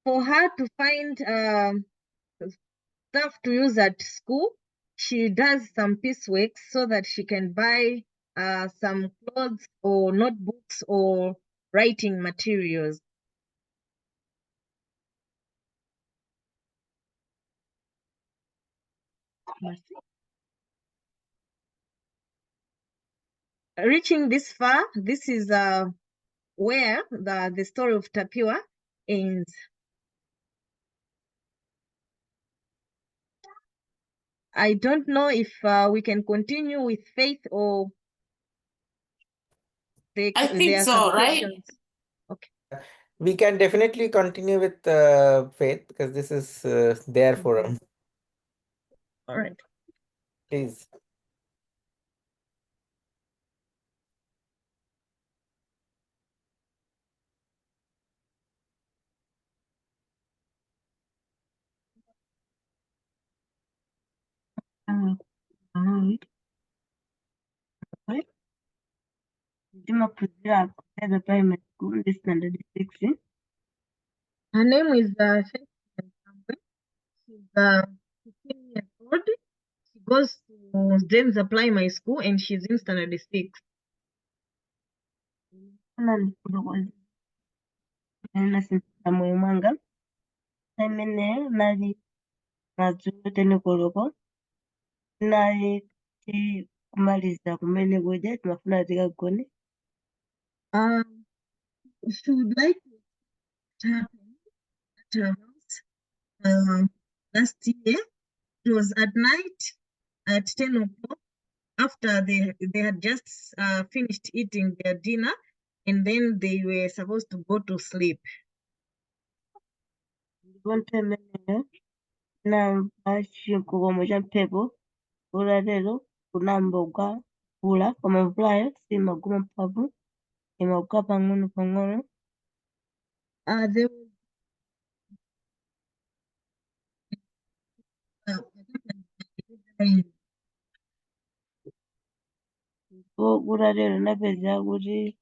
For her to find stuff to use at school, she does some piecework so that she can buy some clothes or notebooks or writing materials. Reaching this far, this is where the story of Tapiwa ends. I don't know if we can continue with Faith or
I
there
think
are
so,
some
right?
questions. Okay.
We can definitely continue with Faith because this is their forum.
All right.
Please.
Malawi. Right? Ndimaphunzira at the primary school, this standard 6.
Her name is Faith Mtambwe. She's 15 years old. She goes to James Primary School and she's in standard 6.
Nasintha moyo mwanga amene nali madzulo tenikoloko nali kumaliza kumene kuja timafuna tikagone.
She would like to happen at her house last year. It was at night at 10 o'clock after they had just finished eating their dinner and then they were supposed to go to sleep.
Ndipo imeneyo namba chikomo cha mphepo ulatero kunambogwa mvula koma mvulayo simagwa mphamvu imagwa pang'ono pang'ono.
There was
Kulatero napeza kuti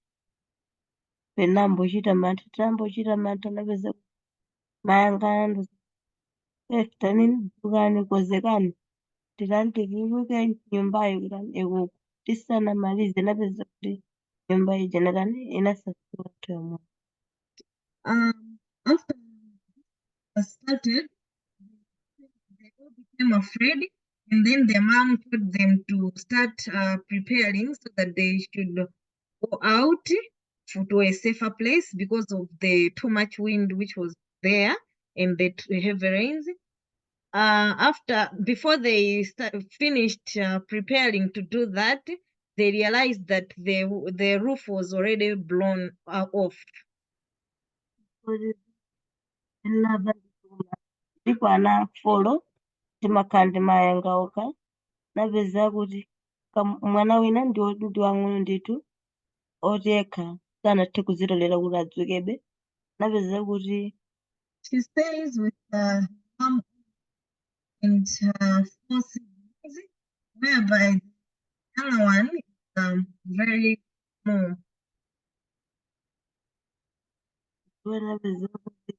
penambochita mantha tambochita mantha napeza mayang'ana tanini dzukani konzekani tikati tikiruke nyumbayo kuti tisanamalize napeza kuti nyumba ija nakani inasasula tomo.
After started, they all became afraid, and then their mom told them to start preparing so that they should go out to a safer place because of the too much wind which was there and the heavy rains. Before they finished preparing to do that, they realized that the roof was already blown off.
Ndipo ana folo timakhala mayangauka napeza kuti mwana wina ndi wang'ono ndithu otekha sanathe kuzitolera kuti adzukebe napeza kuti
she stays with her mom and her 4 siblings, whereby the other one is very small.
napeza kuti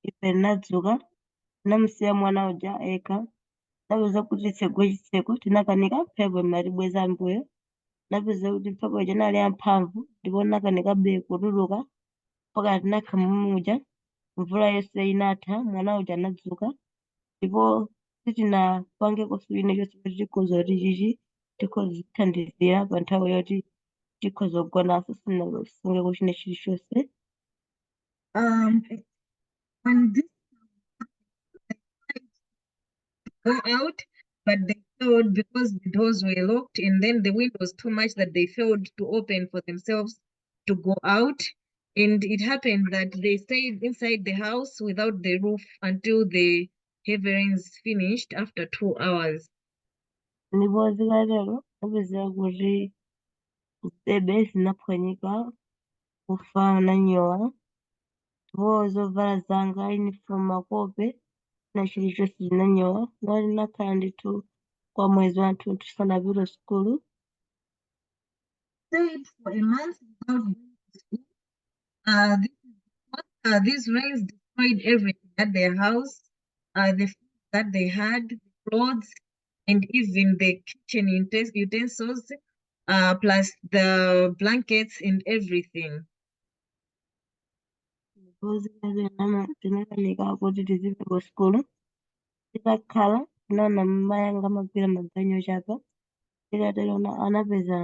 ife nadzuka namusiya mwana uja eka napeza kuti chitseko tinakanika mphepo imatibweza mbuyo napeza kuti mphepo ija inali yamphamvu ndipo nakanika be kutuluka mpaka tinakha mumuja mvula yonse inatha mwana uja anadzuka ndipo sitinapange kuswina chonse kuti tikhoza kuti chichi tikhozithandizira pa nthawi yoti tikhoza kugonanso sinasunge kuchina chilichonse.
When this go out, but they failed because the doors were locked and then the wind was too much that they failed to open for themselves to go out. And it happened that they stayed inside the house without the roof until the heavy rains finished after 2 hours.
Ndipo zikatero napeza kuti zitsebe zinaphwanyika kufa nanyowa ndipo zovala zanga uniform makope na chilichonse zinanyowa nali nakhala ndithu kwa mwezi wathu tisanapite sukulu.
Stayed for a month without going to school. These rains destroyed everything at their house, the food that they had, the clothes, and even the kitchen utensils, plus the blankets and everything.
Ndipo zikatero tinakanika kuti tizipite ku sukulu titakhala tinaona mai anga amagwira maganyu ochapa tikatero anapeza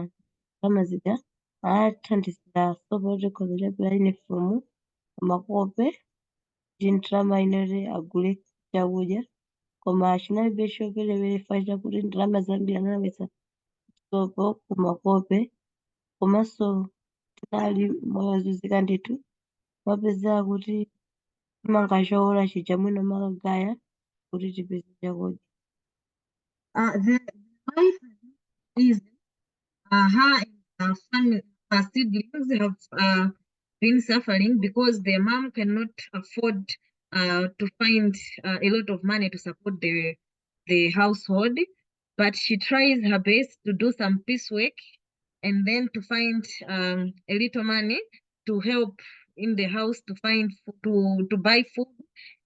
ndalama zija athandizira sopo kuti khoza chapela uniform makope ndi ndalama inoti agule chakudya koma chinalibe choperewera chakuti ndalama zambiri analowetsa sopo kumakope komanso tinali moyo wozunzika ndithu mapezera kuti timanga chowola chija mwina makagaya kuti tipeze chakudya.
The wife is her and her family, her siblings have been suffering because the mom cannot afford to find a lot of money to support the household, but she tries her best to do some piecework and then to find a little money to help in the house to find to buy food.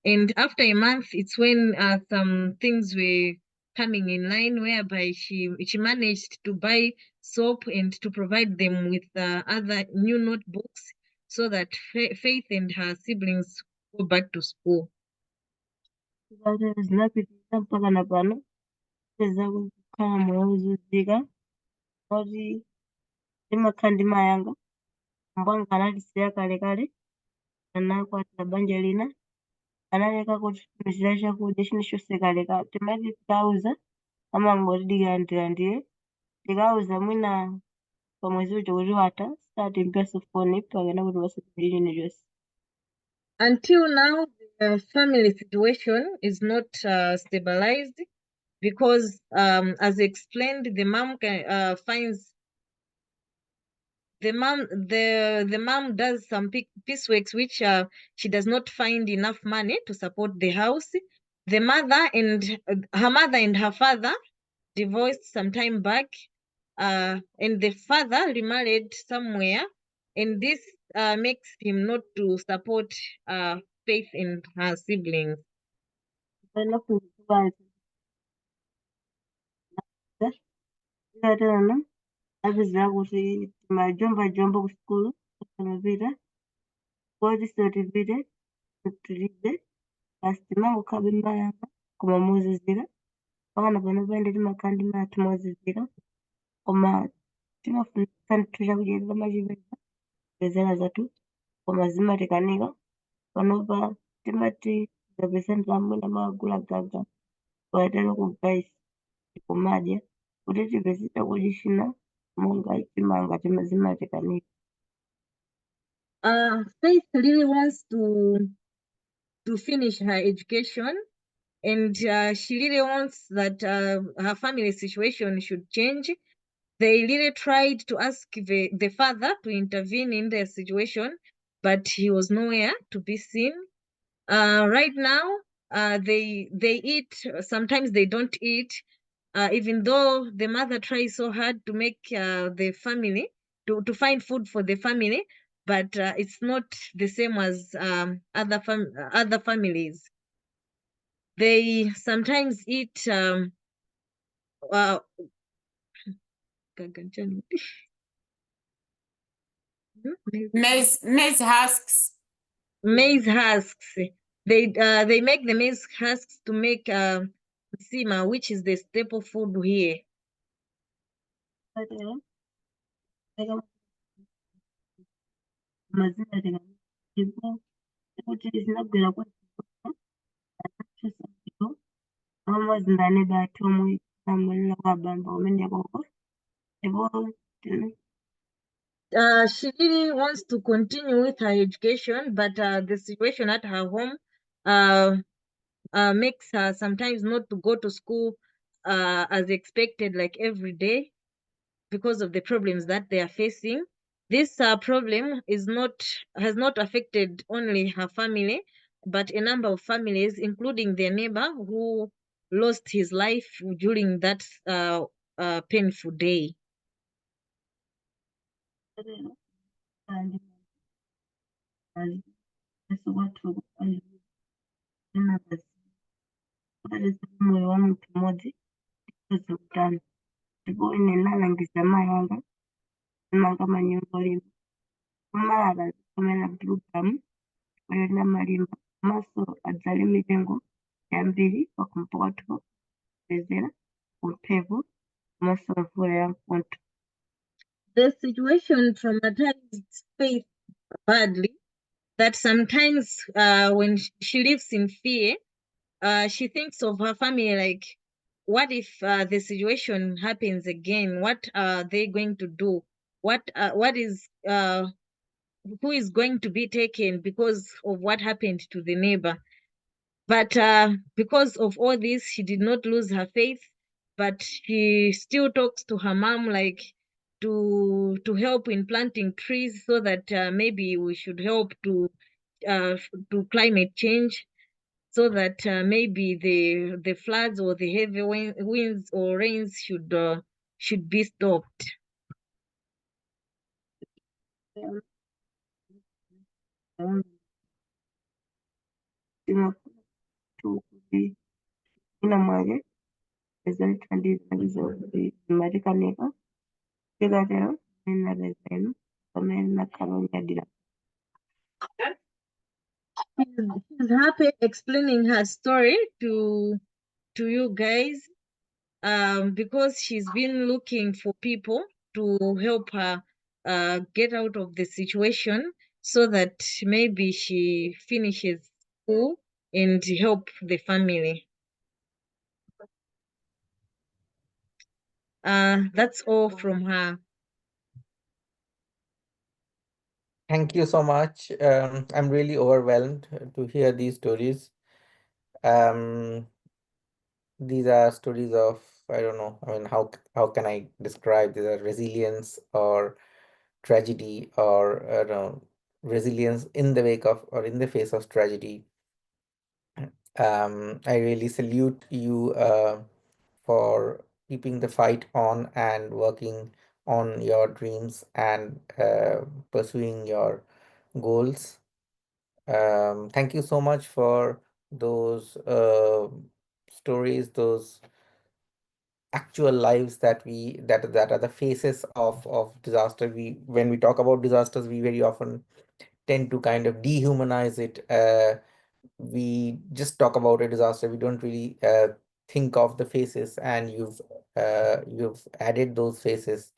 And after a month, it's when some things were coming in line, whereby she managed to buy soap and to provide them with other new notebooks so that Faith and her siblings go back to school.
Zinapitirira mpaka na pano peza kukhala moyo wozunzika kuti ndimakhala ndi mayanga mbwanga analisiya kalekale anakwatira banja lina analeka kutitumizira chakudya chilichonse kalekale timati tikauza amangoti dikirandirandire tikauza mwina pamwezi uja kuti watha satimbiranso foni pakena kuti wasatire chilichonse.
Until now, the family situation is not stabilized because, as explained, the mom finds the mom does some pieceworks which she does not find enough money to support the house. The mother and her father divorced some time back, and the father remarried somewhere, and this makes him not to support Faith and her siblings.
Apezera kuti timajomba ku sukulu tisamapita koti sotipite tilibe basi timangokhala mayanga koma mozizira pakana pano paende timakhala ndi mathu mozizira koma timafunisa nthu chakudya tikamachipeza kupezera zathu koma zimatikanika panopa timati tikapeza ndalama mwina makagula gaga kuatero kugaisi tikumadya kuti tipeze chakudya china monga timanga zimatikanika.
Faith really wants to finish her education, and she really wants that her family situation should change. They really tried to ask the father to intervene in their situation, but he was nowhere to be seen. Right now, they eat, sometimes they don't eat, even though the mother tries so hard to make the family, to find food for the family, but it's not the same as other families. They sometimes eat
maize husks.
Maize husks. They make the maize husks to make sima, which is the staple food here. She really wants to continue with her education, but the situation at her home makes her sometimes not to go to school as expected, like every day, because of the problems that they are facing. This problem has not affected only her family, but a number of families, including their neighbor who lost his life during that painful day.
Moyo wa mtu mmoja utano ndipo inalangiza mayanga manga manyumba limo mara kumena program na malimba maso adzali mitengo yambiri pakumpoto Brazil, Utevu, Masavura, and
The situation traumatized Faith badly that sometimes when she lives in fear, she thinks of her family like, what if the situation happens again? What are they going to do? What is who is going to be taken because of what happened to the neighbor? But because of all this, she did not lose her faith, but she still talks to her mom like to help in planting trees so that maybe we should help to climate change, so that maybe the floods or the heavy winds or rains should be stopped.
to be in a marriage, result and is result the American neighbor, Pigatero, in a resign, American Colonia Dila.
She's happy explaining her story to you guys, because she's been looking for people to help her get out of the situation so that maybe she finishes school and help the family. That's all from her.
Thank you so much. I'm really overwhelmed to hear these stories. These are stories of, I don't know, I mean, how can I describe these are resilience or tragedy or resilience in the wake of or in the face of tragedy. I really salute you for keeping the fight on and working on your dreams and pursuing your goals. Thank you so much for those stories, those actual lives that that are the faces of disaster. We when we talk about disasters, we very often tend to kind of dehumanize it. We just talk about a disaster. We don't really think of the faces, and you've added those faces,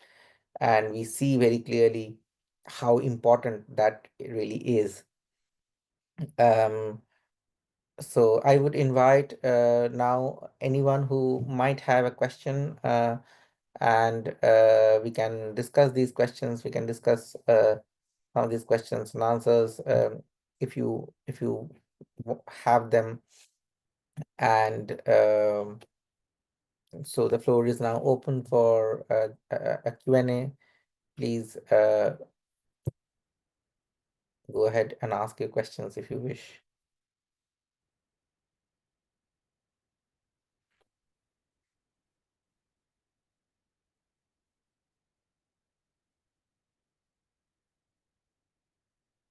and we see very clearly how important that really is. So I would invite now anyone who might have a question, and we can discuss these questions. We can discuss some of these questions and answers, if you have them. And so the floor is now open for a Q&A. Please go ahead and ask your questions if you wish.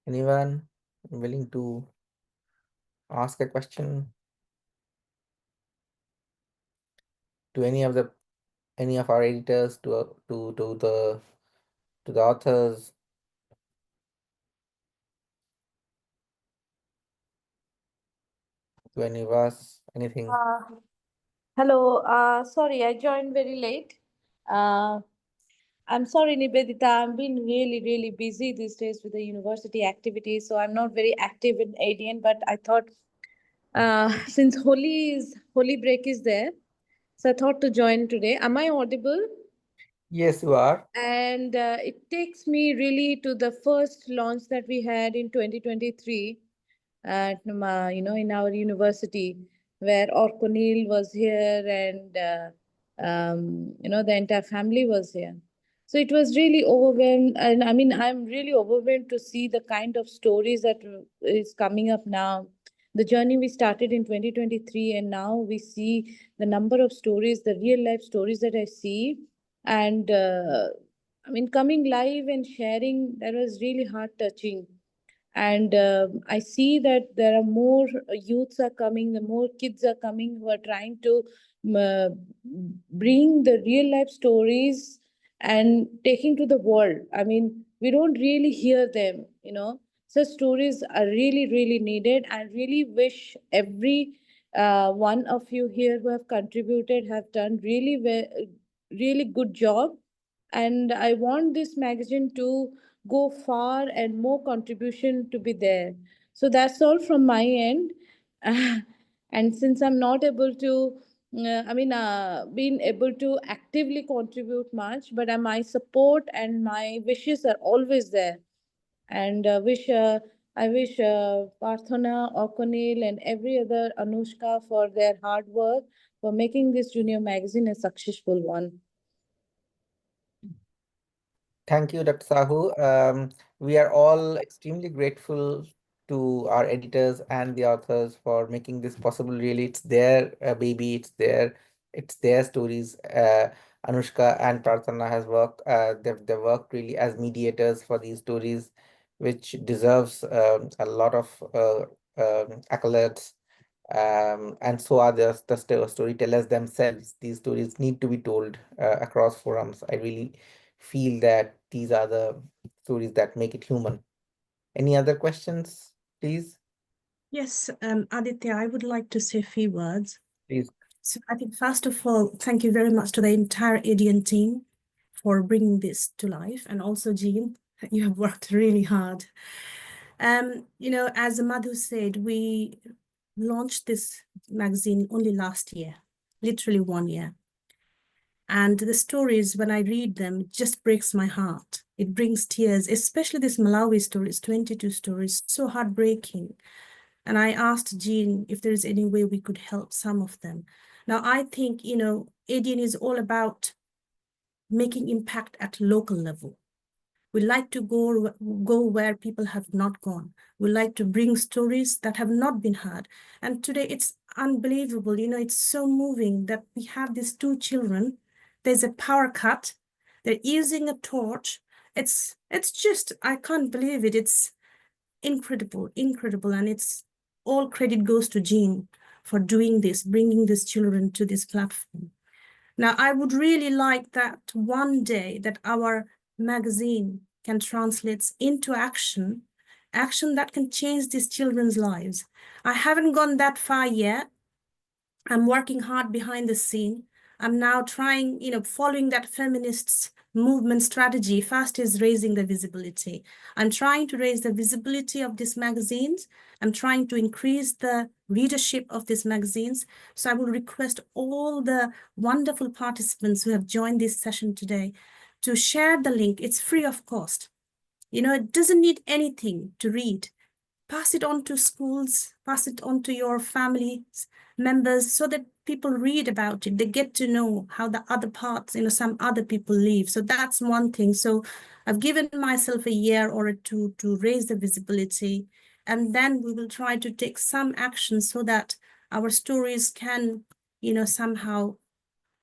Anyone willing to ask a question to any of our editors, to the authors, to any of us, anything?
Hello, sorry, I joined very late. I'm sorry, Nibedita, I've been really, really busy these days with the university activities, so I'm not very active in ADN, but I thought since Holy break is there, so I thought to join today. Am I audible?
Yes, you are.
And it takes me really to the first launch that we had in 2023 at in our university, where Orconil was here and the entire family was here. So it was really overwhelmed, and I mean I'm really overwhelmed to see the kind of stories that is coming up now. The journey we started in 2023, and now we see the number of stories, the real life stories that I see, and I mean coming live and sharing, that was really heart touching. And I see that there are more youths are coming, the more kids are coming who are trying to uh, bring the real life stories and taking to the world. I mean, we don't really hear them, such stories are really, really needed. I really wish every one of you here who have contributed have done really good job, and I want this magazine to go far and more contribution to be there. So that's all from my end. And since I'm not able to being able to actively contribute much, but my support and my wishes are always there. And I wish Parthana, Okonil, and every other Anushka for their hard work for making this junior magazine a successful one.
Thank you, Dr. Sahu. We are all extremely grateful to our editors and the authors for making this possible. Really, it's their baby, it's their stories. Anushka and Prarthana has worked. They've worked really as mediators for these stories, which deserves a lot of accolades. And so are the storytellers themselves. These stories need to be told across forums. I really feel that these are the stories that make it human. Any other questions, please?
Yes, Aditya, I would like to say a few words.
Please.
So I think, first of all, thank you very much to the entire ADN team for bringing this to life. And also, Jean, you have worked really hard. As Madhu said, we launched this magazine only last year, literally 1 year. And the stories, when I read them, it just breaks my heart. It brings tears, especially this Malawi stories, 22 stories, so heartbreaking. And I asked Jean if there is any way we could help some of them. Now, I think, ADN is all about making impact at local level. We like to go where people have not gone. We like to bring stories that have not been heard. And today it's unbelievable. It's so moving that we have these two children. There's a power cut. They're using a torch. It's just, I can't believe it. It's incredible. And it's all credit goes to Jean for doing this, bringing these children to this platform. Now, I would really like that one day that our magazine can translate into action that can change these children's lives. I haven't gone that far yet. I'm working hard behind the scene. I'm now trying, following that feminists movement strategy. First is raising the visibility. I'm trying to raise the visibility of these magazines. I'm trying to increase the readership of these magazines. So I will request all the wonderful participants who have joined this session today to share the link. It's free of cost. It doesn't need anything to read. Pass it on to schools, pass it on to your family members so that people read about it. They get to know how the other parts, some other people live. So that's one thing. So I've given myself a year or two to raise the visibility, and then we will try to take some action so that our stories can, somehow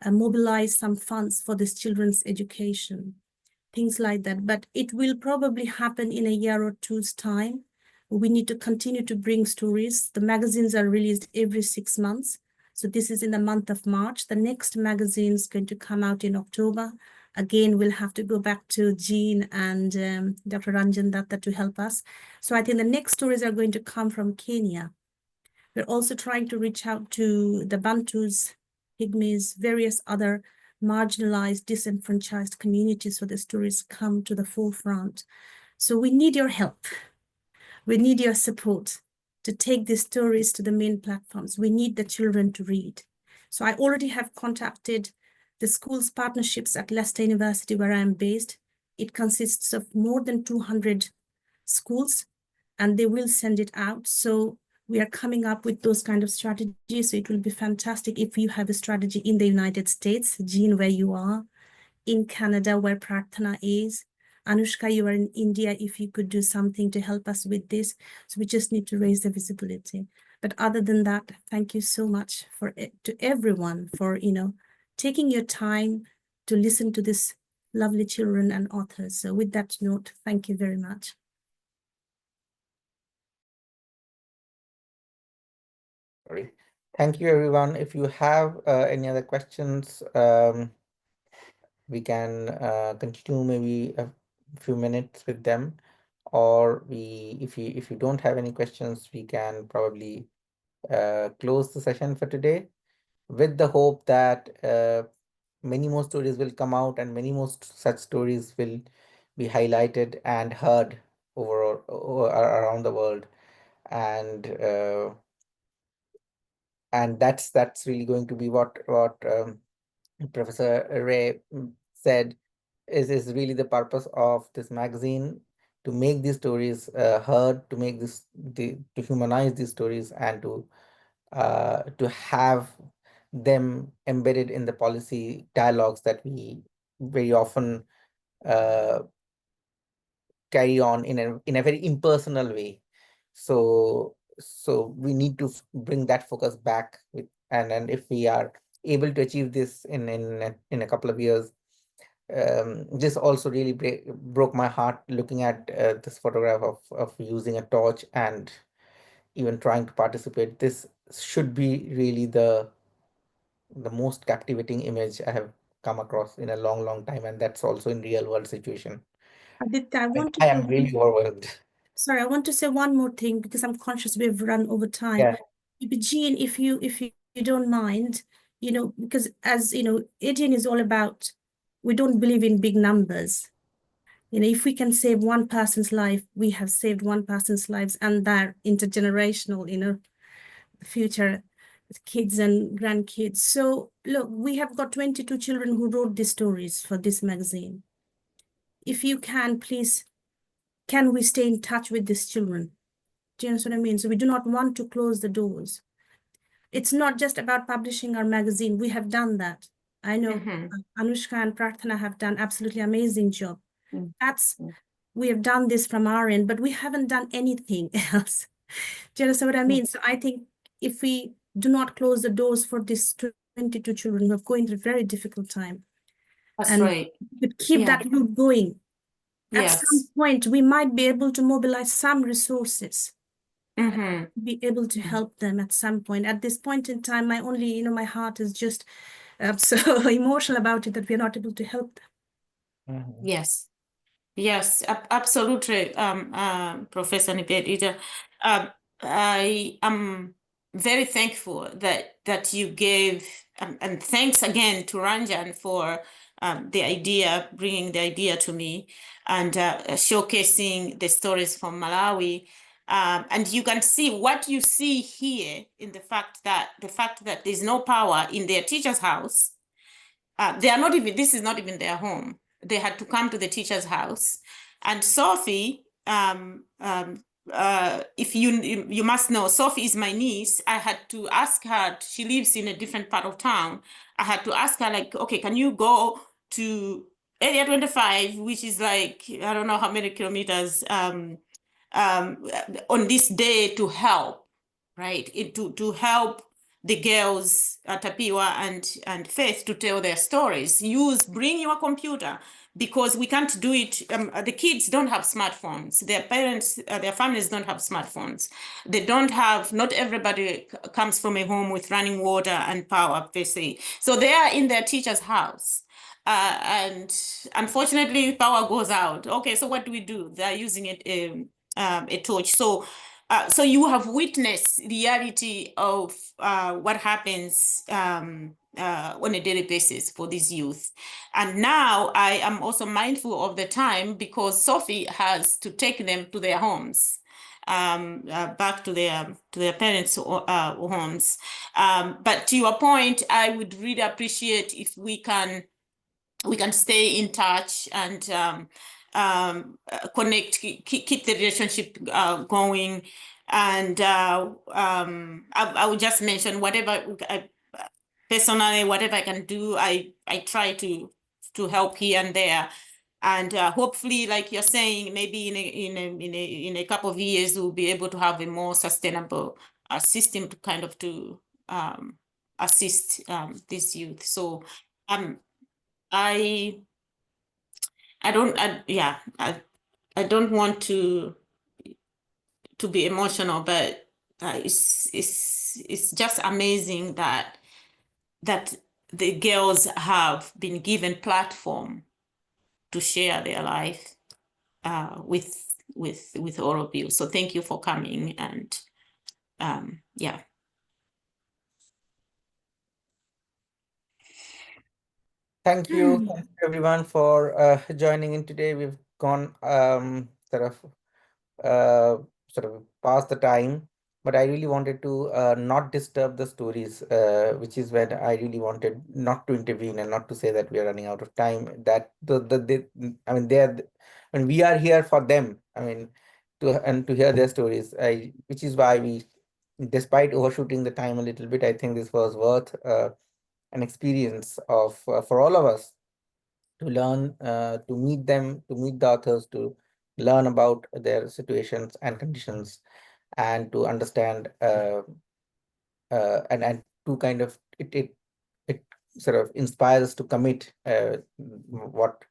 mobilize some funds for this children's education, things like that. But it will probably happen in a year or two's time. We need to continue to bring stories. The magazines are released every 6 months. So this is in the month of March. The next magazine is going to come out in October. Again, we'll have to go back to Jean and Dr. Ranjan Datta to help us. So I think the next stories are going to come from Kenya. We're also trying to reach out to the Bantus, Pygmies, various other marginalized, disenfranchised communities so the stories come to the forefront. So we need your help. We need your support to take these stories to the main platforms. We need the children to read. So I already have contacted the schools partnerships at Leicester University, where I am based. It consists of more than 200 schools, and they will send it out. So we are coming up with those kind of strategies. So it will be fantastic if you have a strategy in the United States, Jean, where you are, in Canada, where Prarthana is. Anushka, you are in India, if you could do something to help us with this. So we just need to raise the visibility. But other than that, thank you so much to everyone for, taking your time to listen to this lovely children and authors. So with that note, thank you very much.
Sorry. Thank you, everyone. If you have any other questions, we can continue maybe a few minutes with them, or if you don't have any questions, we can probably close the session for today with the hope that many more stories will come out and many more such stories will be highlighted and heard around the world. And that's really going to be what Professor Ray said is really the purpose of this magazine, to make these stories heard, to make to humanize these stories, and to have them embedded in the policy dialogues that we very often carry on in a very impersonal way. So we need to bring that focus back and if we are able to achieve this in a couple of years. This also really broke my heart, looking at this photograph of using a torch and even trying to participate. This should be really the most captivating image I have come across in a long time, and that's also in real world situation.
Aditya,
I am really overwhelmed.
Sorry, I want to say one more thing because I'm conscious we've run over time.
Yeah.
Jean, if you don't mind, because as you know, ADN is all about, we don't believe in big numbers. If we can save one person's life, we have saved one person's lives, and that intergenerational, future kids and grandkids. So look, we have got 22 children who wrote these stories for this magazine. If you can, please, can we stay in touch with these children? Do you understand what I mean? So we do not want to close the doors. It's not just about publishing our magazine. We have done that. I know Anushka and Prarthana have done absolutely amazing job. We have done this from our end, but we haven't done anything else. Do you understand what I mean? So I think if we do not close the doors for these 22 children who are going through a very difficult time,
That's right.
But keep that loop going.
Yes.
At some point, we might be able to mobilize some resources, be able to help them at some point. At this point in time, my heart is just so emotional about it that we're not able to help them.
Yes. Yes, absolutely, Professor Nibedita. I am very thankful that you gave, and thanks again to Ranjan for bringing the idea to me, and showcasing the stories from Malawi. And you can see what you see here in the fact that there's no power in their teacher's house. They are not even, this is not even their home. They had to come to the teacher's house. And Sophie, if you must know, Sophie is my niece. I had to ask her, she lives in a different part of town. I had to ask her, like, okay, can you go to area 25, which is like, I don't know how many kilometers on this day to help, right? To help the girls, Tapiwa and Faith, to tell their stories. Bring your computer, because we can't do it. The kids don't have smartphones. Their parents, their families don't have smartphones. They don't have, not everybody comes from a home with running water and power, per se. So they are in their teacher's house. And unfortunately, power goes out. Okay, so what do? They're using a torch. So you have witnessed the reality of what happens on a daily basis for these youth. And now I am also mindful of the time, because Sophie has to take them to their homes, back to their parents' homes. But to your point, I would really appreciate if we can stay in touch and connect, keep the relationship going. And I would just mention whatever personally, whatever I can do, I try to help here and there. And hopefully, like you're saying, maybe in a couple of years, we'll be able to have a more sustainable system to kind of assist this youth. So I don't want to be emotional, but it's just amazing that the girls have been given platform to share their life with all of you. So thank you for coming, and yeah.
Thank you everyone for joining in today. We've gone sort of past the time, but I really wanted to not disturb the stories, which is when I really wanted not to intervene and not to say that we are running out of time. That I mean, when we are here for them. I mean, to hear their stories. Which is why we, despite overshooting the time a little bit, I think this was worth an experience of for all of us to learn, to meet them, to meet the authors, to learn about their situations and conditions, and to understand and to kind of it sort of inspires us to commit what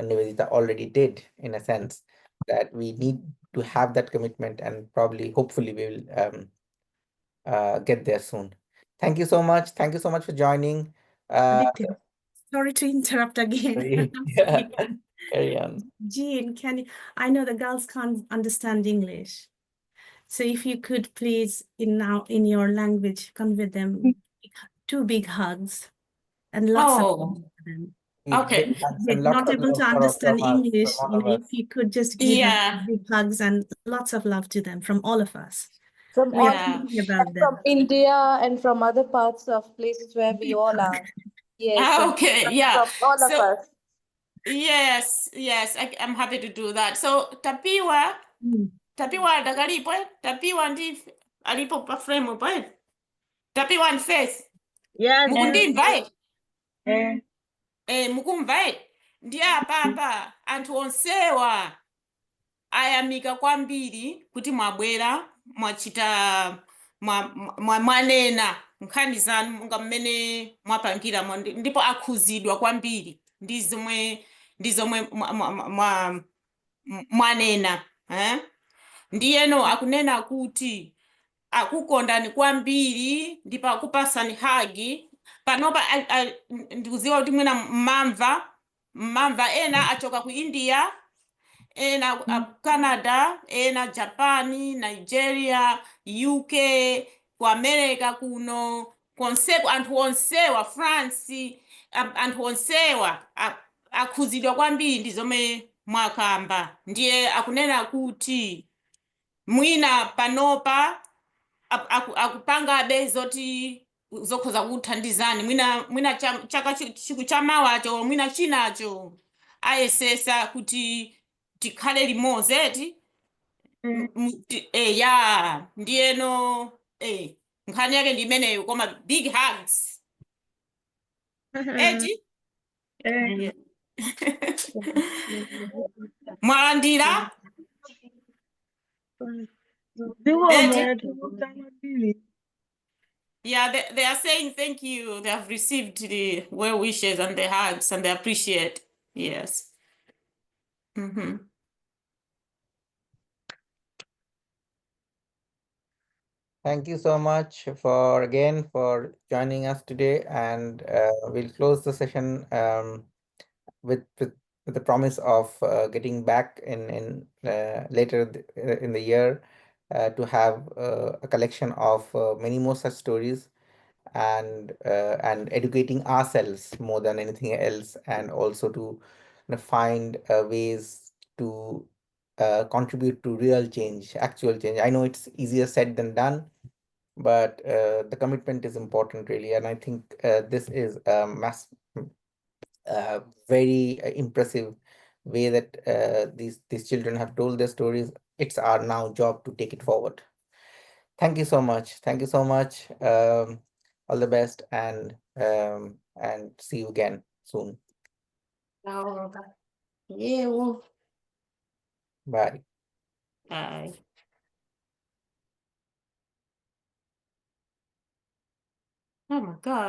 Nivedita already did, in a sense that we need to have that commitment, and probably hopefully we will get there soon. Thank you so much. Thank you so much for joining.
Sorry to interrupt again.
Yeah, carry on.
Jean, I know the girls can't understand English. So if you could please, in your language, convey them 2 big hugs and lots of love for them.
Okay.
They're not able to understand English. If you could just give them big hugs and lots of love to them from all of us.
From
We are
all,
thinking about them.
from India and from other parts of places where we all are. Yes.
Okay, yeah.
From all of us.
Yes, I'm happy to do that. So Tapiwa dakalipo, Tapiwa ndi alipo pa frame po. Tapiwa and Faith.
Yes.
Mukundimva? Mukumva? Ndi apa anthu onsewa ayamika kwambiri kuti mwabwera mwachita mwanena nkhani zanu monga mmene mwapangira, ndipo akhuzidwa kwambiri ndi zomwe mwanena. Ndiyeno akunena kuti akukondani kwambiri ndipo akupasani hagi panopa. Ndikuziwa kuti mwina mmamva ena achoka ku India, ena Canada, ena Japani, Nigeria, UK, ku America kuno, konseko anthu onsewa, France, anthu onsewa akhuzidwa kwambiri ndi zomwe mwakamba. Ndiye akunena kuti mwina panopa akupangabe zoti zokhoza kuthandizani, mwina chaka chamawacho, mwina chinacho ayesesa kuti tikhale limodzi eti. Ya ndiyeno nkhani yake ndi imeneyo, koma big hugs eti. Mwalandira yeah, they are saying thank you. They have received the well wishes and the hugs, and they appreciate. Yes.
Thank you so much for joining us today, and we'll close the session with the promise of getting back in later in the year to have a collection of many more such stories, and educating ourselves more than anything else, and also to find ways to contribute to real change, actual change. I know it's easier said than done, but the commitment is important, really. And I think this is a very impressive way that these children have told their stories. It's our now job to take it forward. Thank you so much. Thank you so much. All the best, and see you again soon.
Yeah.
Bye.
Bye. Oh my God.